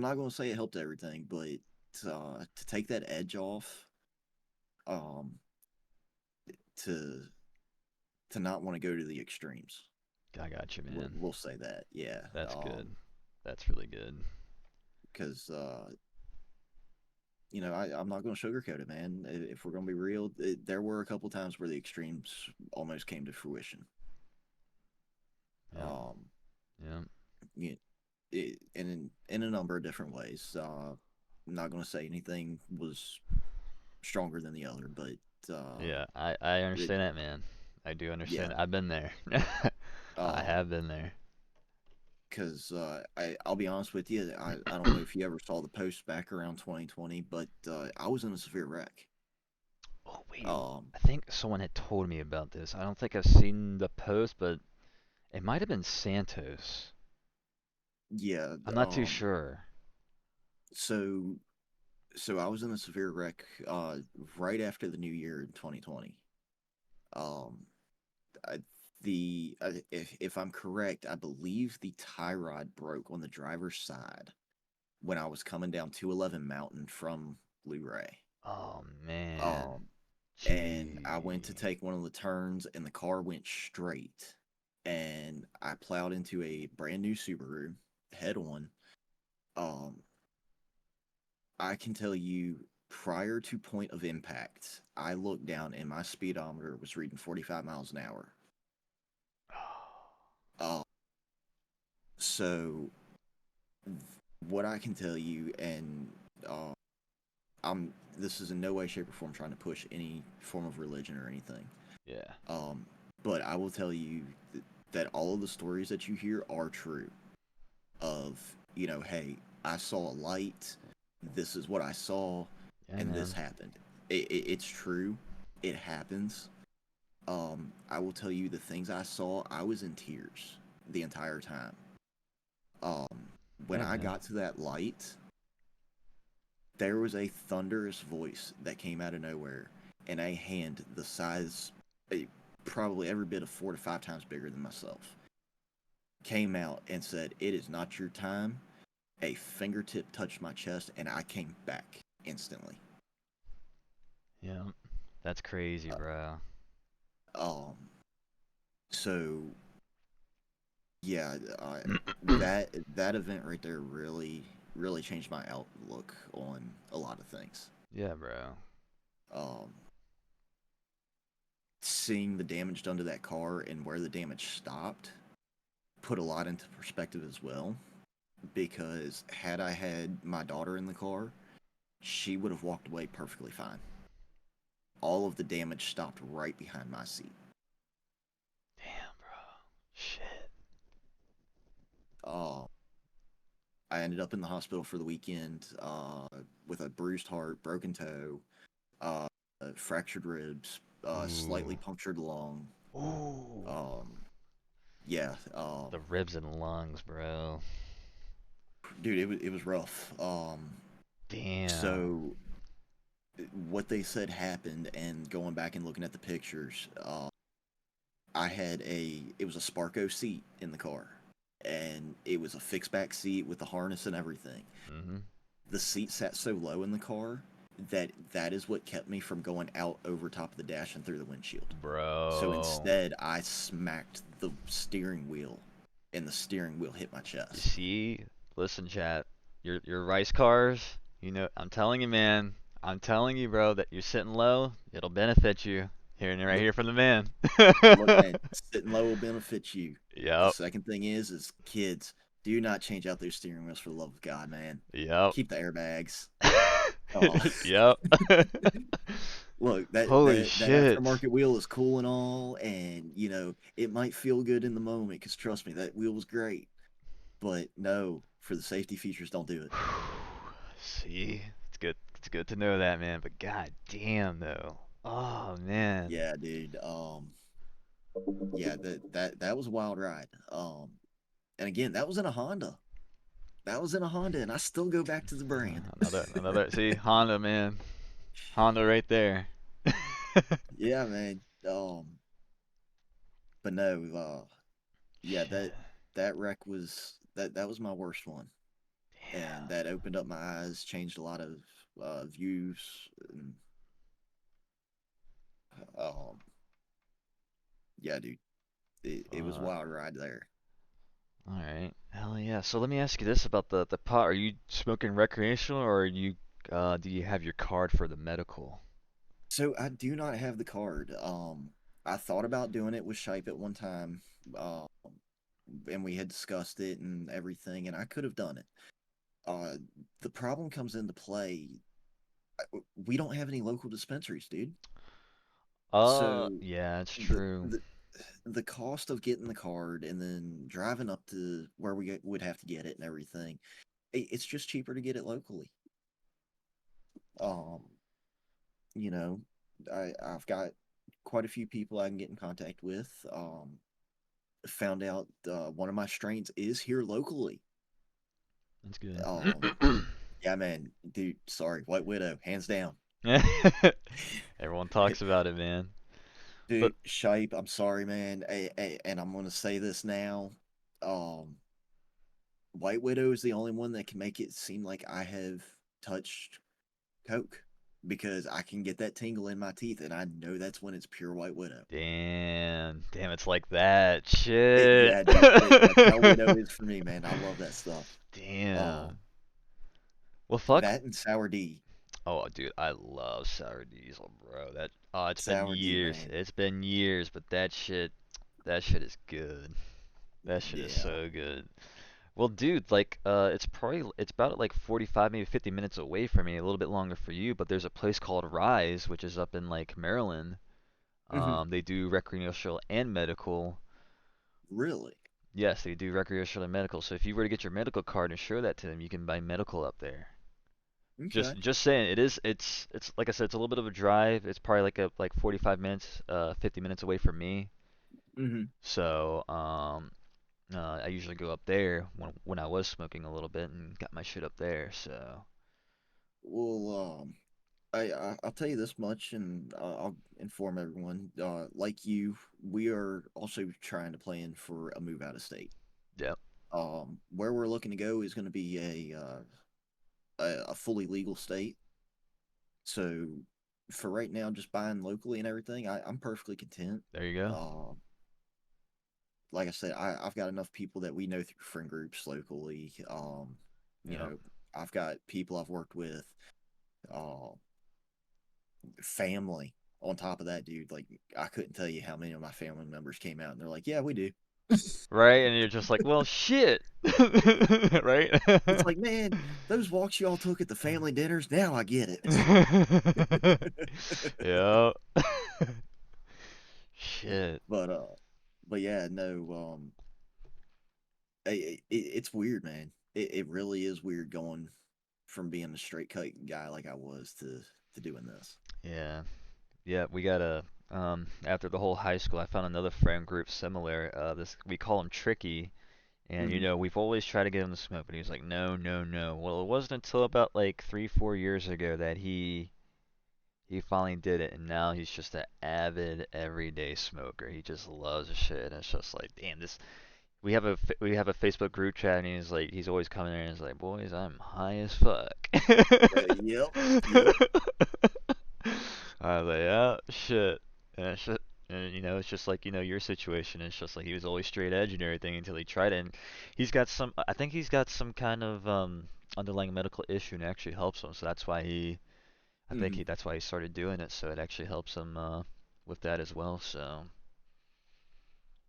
not going to say it helped everything, but to take that edge off, um, to not want to go to the extremes. I got you, We'll, man. we'll say that, yeah. That's good. That's really good. Because I'm not going to sugarcoat it, man. If we're going to be real, there were a couple times where the extremes almost came to fruition. Yep. Um, Yep. yeah, in a number of different ways. I'm not going to say anything was stronger than the other, but Yeah, I it, understand that, man. I do yeah, understand. I've been there. I um, have been there. because I'll be honest with you, I don't know if you ever saw the post back around 2020, but I was in a severe wreck. Oh, wait. Um, I think someone had told me about this. I don't think I've seen the post, but it might have been Santos. yeah, I'm not too sure. so I was in a severe wreck right after the new year in 2020. Um, I, if I'm correct, I believe the tie rod broke on the driver's side when I was coming down 211 Mountain from Blu-ray. Oh, man. Um, and I went to Gee. take one of the turns, and the car went straight, and I plowed into a brand new Subaru head on. Um, I can tell you prior to point of impact, I looked down and my speedometer was reading 45 miles an hour. Uh, so what I can tell you, and uh, I'm this is in no way, shape, or form trying to push any form of religion or anything. Yeah. Um, but I will tell you that all of the stories that you hear are true. Of hey, I saw a light. This is what I saw, Yeah, and this man. happened. It's true. It happens. I will tell you the things I saw. I was in tears the entire time. Um, when Yeah, I man. got to that light, there was a thunderous voice that came out of nowhere, and a hand the size, probably every bit of 4 to 5 times bigger than myself, came out and said, "It is not your time." A fingertip touched my chest, and I came back instantly. Yeah. That's crazy, bro. Um, so yeah, that event right there really changed my outlook on a lot of things. Yeah, bro. Um, Seeing the damage done to that car and where the damage stopped put a lot into perspective as well. Because had I had my daughter in the car, she would have walked away perfectly fine. All of the damage stopped right behind my seat. Damn, bro. Shit. Uh, I ended up in the hospital for the weekend with a bruised heart, broken toe, uh, fractured ribs, slightly Ooh. punctured lung. Ooh. Um, yeah, The ribs and lungs, bro. dude, it was rough. Damn. So what they said happened, and going back and looking at the pictures, I had it was a Sparko seat in the car, and it was a fixed back seat with the harness and everything. Mm-hmm. The seat sat so low in the car that is what kept me from going out over top of the dash and through the windshield. So Bro. instead, I smacked the steering wheel, and the steering wheel hit my You chest. see? Listen, chat. Your rice cars, I'm telling you, man. I'm telling you, bro, that you're sitting low, it'll benefit you. Hearing it right Look, here from the man. look, man, sitting low will benefit you. The Yep. second thing is kids, do not change out those steering wheels for the love of God, man. Yep. Keep the airbags. Oh, Yep. Look, that Holy that that shit. aftermarket wheel is cool and all, and you know it might feel good in the moment. Because trust me, that wheel was great. But no, for the safety features, don't do it. See, it's good. It's good to know that, man. But god damn, though. Oh man. Yeah, dude. Yeah, that was a wild ride. And again, that was in a Honda. That was in a Honda, and I still go back to the brand. Another. See, Honda, man. Honda right there. Yeah, man. But no, yeah, Shit. that wreck was that was my worst one, and Damn. that opened up my eyes, changed a lot of views, and um, yeah, dude, it was a Fuck. wild ride there. All right. Hell yeah. So let me ask you this about the pot. Are you smoking recreational, or are you do you have your card for the medical? So I do not have the card. I thought about doing it with Shipe at one time, um, and we had discussed it and everything, and I could have done it. Uh, the problem comes into play. We don't have any local dispensaries, dude. So Yeah, it's the true. the the cost of getting the card and then driving up to where would have to get it and everything, it's just cheaper to get it locally. Um, you know, I've got quite a few people I can get in contact with. Found out one of my strains is here locally. That's good. Um, yeah, man, dude, sorry, White Widow, hands down. Everyone talks about it, man. But Dude, Shipe, I'm sorry, man, and I'm gonna say this now. Um, White Widow is the only one that can make it seem like I have touched Coke because I can get that tingle in my teeth, and I know that's when it's pure White Widow. damn, it's like that. Shit. Yeah, dude, that's how Widow is for me, man. I love that stuff. Um, Damn. Well, fuck. that and Sour D, Oh, dude, I love sour diesel, bro. That it's been Sour D, years. man. It's been years, but that shit is good. That shit is Yeah. so good. Well, dude, like, it's about like 45, maybe 50 minutes away from me, a little bit longer for you, but there's a place called Rise, which is up in like Maryland. Hmm. They do recreational and medical. Really? Yes, they do recreational and medical. So if you were to get your medical card and show that to them, you can buy medical up there. Okay. Just saying, it's like I said, it's a little bit of a drive. It's probably like 45 minutes, 50 minutes away from me. Hmm. So, I usually go up there when I was smoking a little bit and got my shit up there. So, Well, I'll tell you this much, and I'll inform everyone. Like you, we are also trying to plan for a move out of state. yeah. Where we're looking to go is going to be a fully legal state. So for right now, just buying locally and everything, I'm perfectly content. There you go. Um, like I said, I've got enough people that we know through friend groups locally. You Yeah. know, I've got people I've worked with, uh, family. On top of that, dude, like I couldn't tell you how many of my family members came out and they're like, "Yeah, we do." Right, and you're just like, well, shit. Right? It's like, man, those walks y'all took at the family dinners, now I get it. Yeah. Shit. but uh, but yeah, no, it's weird, man. It really is weird going from being a straight cut guy like I was to doing this. Yeah. Yeah, we got a after the whole high school, I found another friend group similar. This we call him Tricky, and Hmm. we've always tried to get him to smoke, but he's like, no, no, no. Well, it wasn't until about like 3, 4 years ago that he finally did it, and now he's just an avid everyday smoker. He just loves the shit, and it's just like, damn, this. We have a Facebook group chat, and he's always coming in and he's like, boys, I'm high as fuck. Yep, yep. I was like, yeah, shit. And it's just, and it's just like, your situation. It's just like he was always straight edge and everything until he tried it. And I think he's got some kind of underlying medical issue and it actually helps him. So Hmm. that's why he started doing it. So it actually helps him with that as well. So,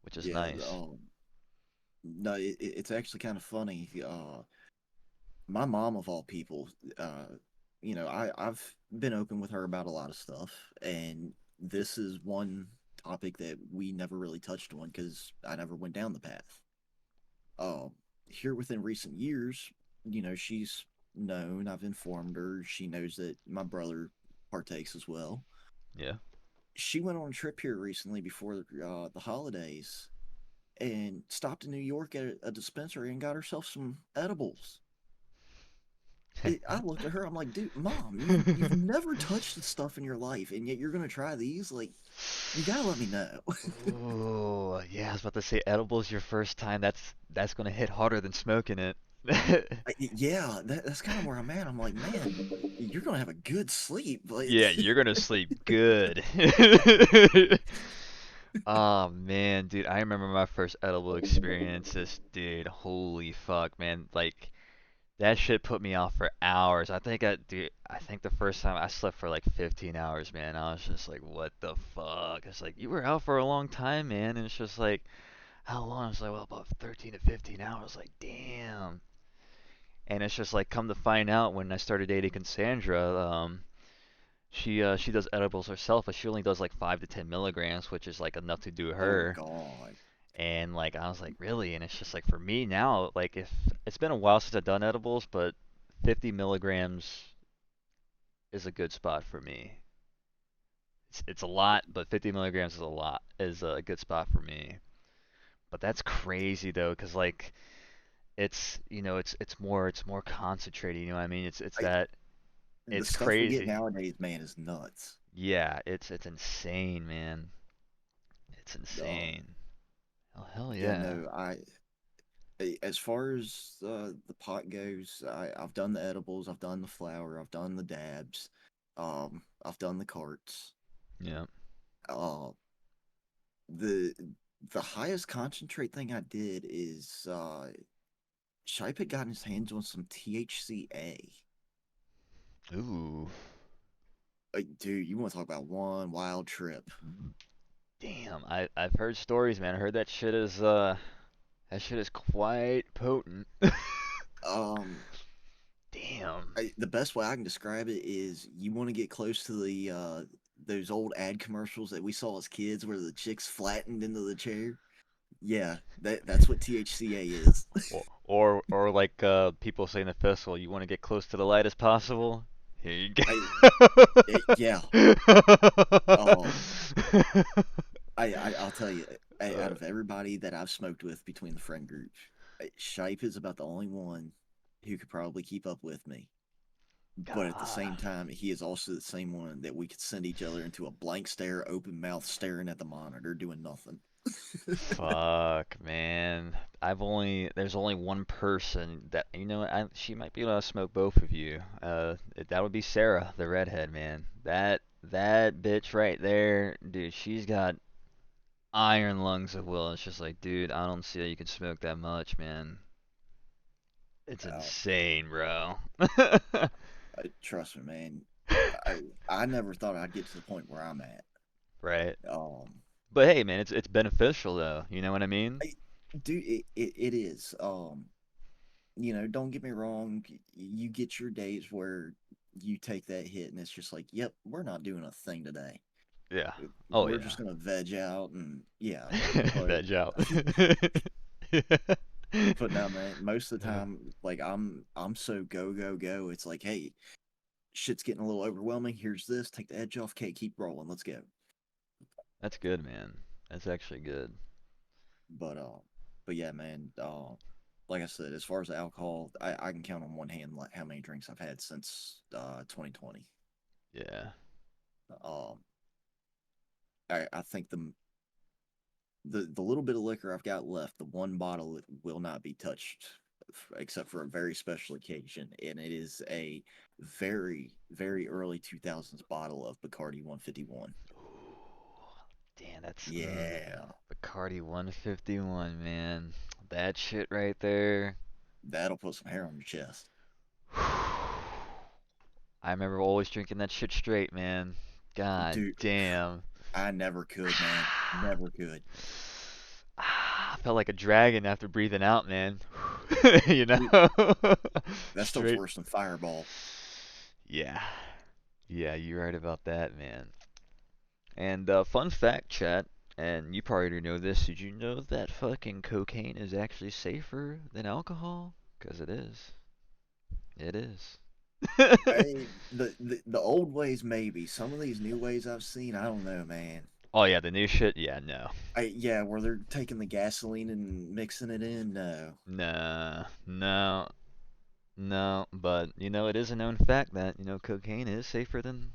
which is Yeah. nice. No, it's actually kind of funny. My mom of all people, uh, I've been open with her about a lot of stuff, and this is one topic that we never really touched on because I never went down the path. Uh, Here within recent years, she's known. I've informed her. She knows that my brother partakes as well. Yeah. She went on a trip here recently before the holidays and stopped in New York at a dispensary and got herself some edibles. I looked at her. I'm like, dude, mom, you've never touched this stuff in your life, and yet you're gonna try these. Like, you gotta let me know. Oh, yeah, I was about to say edibles your first time. That's gonna hit harder than smoking it. Yeah, that's kind of where I'm at. I'm like, man, you're gonna have a good sleep. Like, Yeah, you're gonna sleep good. Oh man, dude, I remember my first edible experiences, dude. Holy fuck, man. Like that shit put me off for hours. I think the first time I slept for like 15 hours, man. I was just like, what the fuck? It's like you were out for a long time, man. And it's just like, how long? I was like, well, about 13 to 15 hours. Like, damn. And it's just like, come to find out, when I started dating Cassandra, she does edibles herself, but she only does like 5 to 10 milligrams, which is like enough to do oh her. God, And like I was like, really? And it's just like for me now, like if it's been a while since I've done edibles, but 50 milligrams is a good spot for me. It's a lot, but 50 milligrams is a lot is a good spot for me. But that's crazy though, 'cause like it's more concentrated. You know what I mean? It's I, that the it's stuff we get crazy. nowadays, man, is nuts. Yeah, it's insane, man. It's Uh, insane. Oh hell yeah, yeah. no, as far as the pot goes, I've done the edibles, I've done the flower, I've done the dabs, I've done the carts. Yeah. Uh, the the highest concentrate thing I did is Shipe had gotten his hands on some THCA. Ooh. Dude, you want to talk about one wild trip? Damn, I've heard stories, man. I heard that shit is quite potent. Um, Damn. the best way I can describe it is you want to get close to the those old ad commercials that we saw as kids where the chicks flattened into the chair. Yeah, that's what THCA is. Or like people say in the festival, you want to get close to the light as possible. Here you I go. Yeah. Um, I'll tell you, out Uh, of everybody that I've smoked with between the friend group, Shipe is about the only one who could probably keep up with me. But at the God. same time, he is also the same one that we could send each other into a blank stare, open mouth, staring at the monitor, doing nothing. Fuck, man. There's only one person that she might be able to smoke both of you. That would be Sarah, the redhead, man. That bitch right there, dude. She's got iron lungs of will. It's just like, dude, I don't see how you can smoke that much, man. It's Uh, insane, bro. Trust me, man. I I never thought I'd get to the point where I'm at. Right. Um, But hey, man, it's beneficial though. You know what I mean? I, Dude, it is. Don't get me wrong. You get your days where you take that hit, and it's just like, yep, we're not doing a thing today. Yeah. Oh We're yeah. just gonna veg out, and yeah. But Veg out. but no, man. Most of the time, like I'm so go go go. It's like, hey, shit's getting a little overwhelming. Here's this. Take the edge off. Okay, keep rolling. Let's go. That's good, man. That's actually good. But but yeah, man. Like I said, as far as alcohol, I can count on one hand like how many drinks I've had since 2020. Yeah. Um, I think the little bit of liquor I've got left, the one bottle will not be touched except for a very special occasion, and it is a very very early 2000s bottle of Bacardi 151. Ooh, damn, that's Yeah, Bacardi 151, man. That shit right there. that'll put some hair on your chest, I remember always drinking that shit straight, man. God dude. damn. I never could, man. Never could. I felt like a dragon after breathing out, man. You know? Dude, that stuff's Straight. worse than Fireball. Yeah. Yeah, you're right about that, man. And fun fact, chat, and you probably already know this. Did you know that fucking cocaine is actually safer than alcohol? 'Cause it is. It is. The old ways maybe. Some of these new ways I've seen, I don't know, man. Oh yeah, the new shit. Yeah, no, Yeah, where they're taking the gasoline and mixing it in. No. no, no, no. But it is a known fact that cocaine is safer than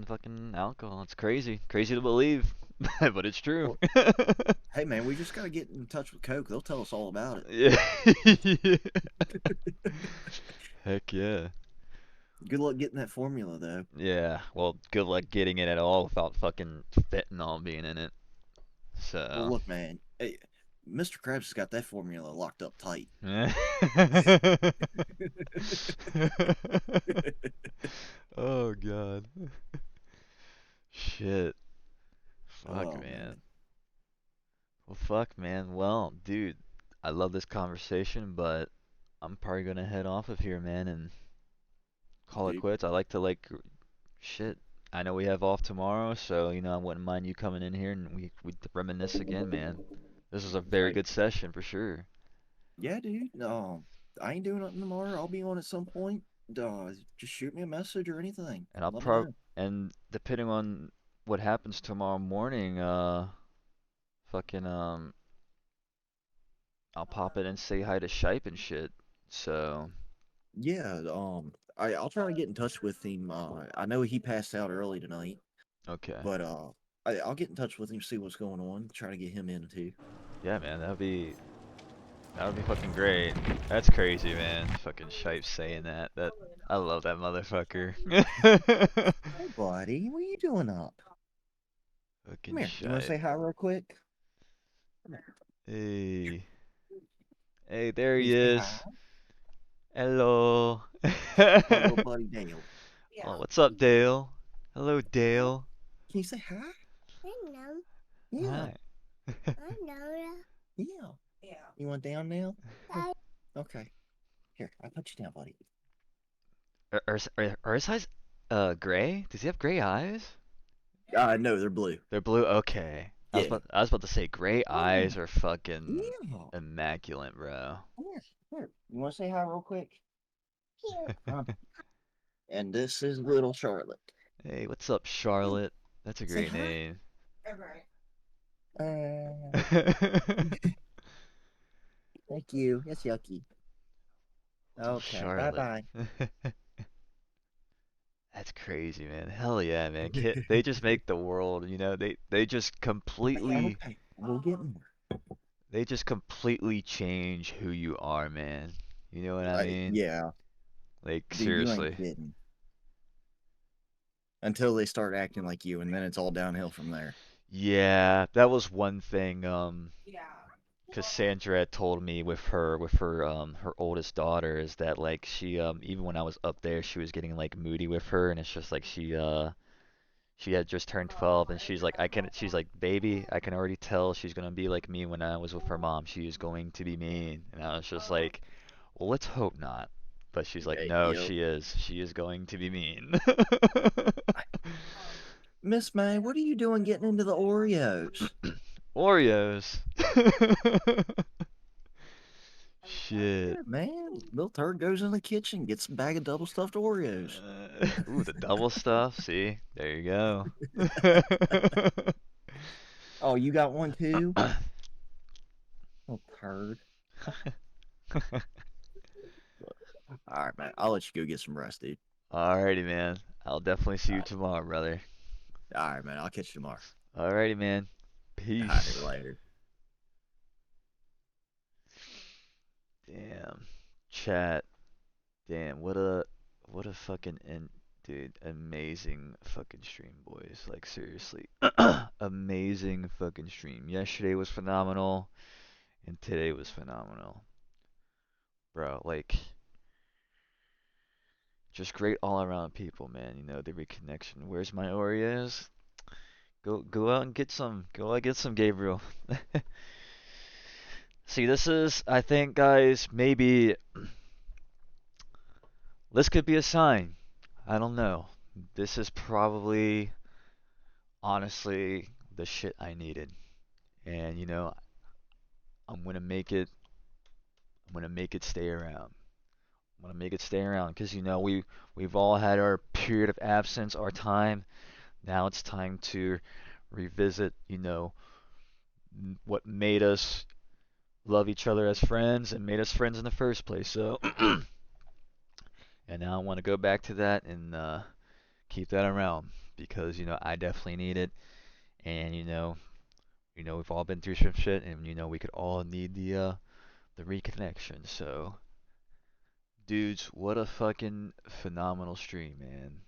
fucking alcohol. It's crazy, crazy to believe, but it's true. Well, hey man, we just gotta get in touch with Coke. They'll tell us all about Yeah. Heck yeah. it. Good luck getting that formula though. Yeah. Well, good luck getting it at all without fucking fentanyl being in it. Well, So. look, man. Hey, Mr. Krabs has got that formula locked up tight. Oh god. Shit. Fuck, Oh man. man, Well, fuck, man. Well, dude, I love this conversation, but I'm probably gonna head off of here, man, and call it dude. quits. I like to shit. I know we have off tomorrow, so I wouldn't mind you coming in here and we reminisce again, man. This was a very Hey, good session for sure. yeah, dude. I ain't doing nothing tomorrow. I'll be on at some point. Just shoot me a message or anything. And I'll Let me prob know. and depending on what happens tomorrow morning, fucking I'll pop in and say hi to Shipe and shit. So, Yeah. I'll try to get in touch with him. I know he passed out early tonight, okay. but I'll get in touch with him, see what's going on, try to get him in too. Yeah, man, that would be fucking great. That's crazy, man. Fucking Shipe saying that. I love that motherfucker. Hey, buddy, what are you doing up? Come Fucking here. You want to Shipe. say hi real quick? Come here. Hey. Hey, there Can you he say hi? is. Hello. My little buddy Dale. Oh, what's up, Dale? Hello, Dale. Can you say hi? Hello. Yeah. Hi. Hello. Yeah. Yeah. You want down now? Hi. Okay. Here, I'll put you down, buddy. Are his eyes gray? Does he have gray eyes? No, they're blue. They're blue. Okay. Yeah. I was about to say gray Yeah. eyes are fucking Yeah. immaculate, bro. Here. Here. You want to say hi real quick? Here. And this is little Charlotte. Hey, what's up, Hey, Charlotte? That's a say great hi. name. Uh, thank you. That's yucky. Oh, Okay. Bye Charlotte. bye. That's crazy, man. Hell yeah, man. They just make the world, they just completely Okay. We'll get more. change who you are, man. You know what I mean? Yeah. Like Dude, you ain't seriously. kidding. Until they start acting like you, and then it's all downhill from there. Yeah, that was one thing Cassandra had told me with her oldest daughter is that like she even when I was up there she was getting like moody with her and it's just like she had just turned 12 and she's like baby I can already tell she's gonna be like me when I was with her mom, she is going to be mean, and I was just like, well, let's hope not, but she's like, no, Yep. she is going to be mean. Miss May, what are you doing getting into the Oreos? Oreos. Shit. Yeah, man. Little turd goes in the kitchen, gets a bag of double stuffed Oreos. Ooh, the double stuff. See, there you go. Oh, you got one too? Oh, turd. All right, man. I'll let you go get some rest, dude. Alrighty, man. I'll definitely see All you right. tomorrow, brother. All right, man. I'll catch you tomorrow. Alrighty, man. All right, Peace. later. Damn. Chat. Damn. What a fucking dude. Amazing fucking stream, boys. Like seriously. Amazing fucking stream. Yesterday was phenomenal, and today was phenomenal, bro. Like just great all around people, man. The reconnection. Where's my Oreos? Go out and get some. Go out and get some, Gabriel. See, this is, I think, guys, maybe this could be a sign. I don't know. This is probably honestly the shit I needed. And I'm gonna make it I'm gonna make it stay around. I'm gonna make it stay around because we've all had our period of absence, our time. Now it's time to revisit, what made us love each other as friends and made us friends in the first place. So, and now I want to go back to that and keep that around because I definitely need it, and we've all been through some shit, and we could all need the reconnection. So, dudes, what a fucking phenomenal stream, man.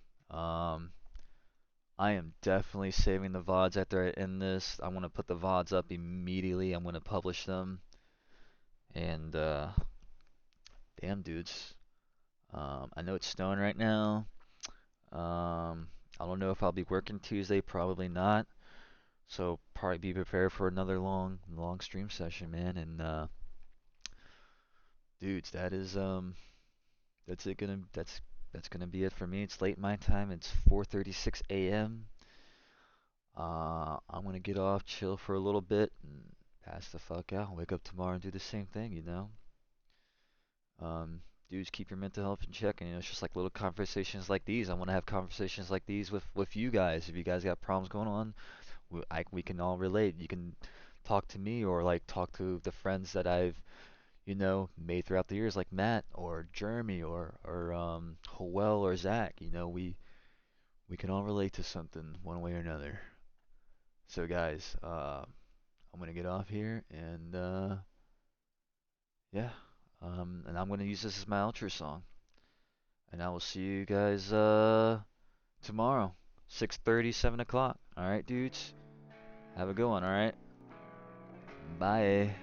I am definitely saving the VODs after I end this. I want to put the VODs up immediately. I'm going to publish them. And, damn, dudes. I know it's snowing right now. I don't know if I'll be working Tuesday. Probably not. So, probably be prepared for another long stream session, man. And, dudes, that's gonna be it for me. It's late my time. It's 4:36 a.m. I'm gonna get off, chill for a little bit, and pass the fuck out. Wake up tomorrow and do the same thing. Um, Dudes, keep your mental health in check. And it's just like little conversations like these. I want to have conversations like these with you guys. If you guys got problems going on, we can all relate. You can talk to me or like talk to the friends that I've made throughout the years, like Matt or Jeremy or Howell or Zach. We can all relate to something one way or another. So guys, I'm gonna get off here and yeah, and I'm gonna use this as my outro song, and I will see you guys tomorrow, 6:30, 7 o'clock. All right, dudes, have a good one. All right, bye.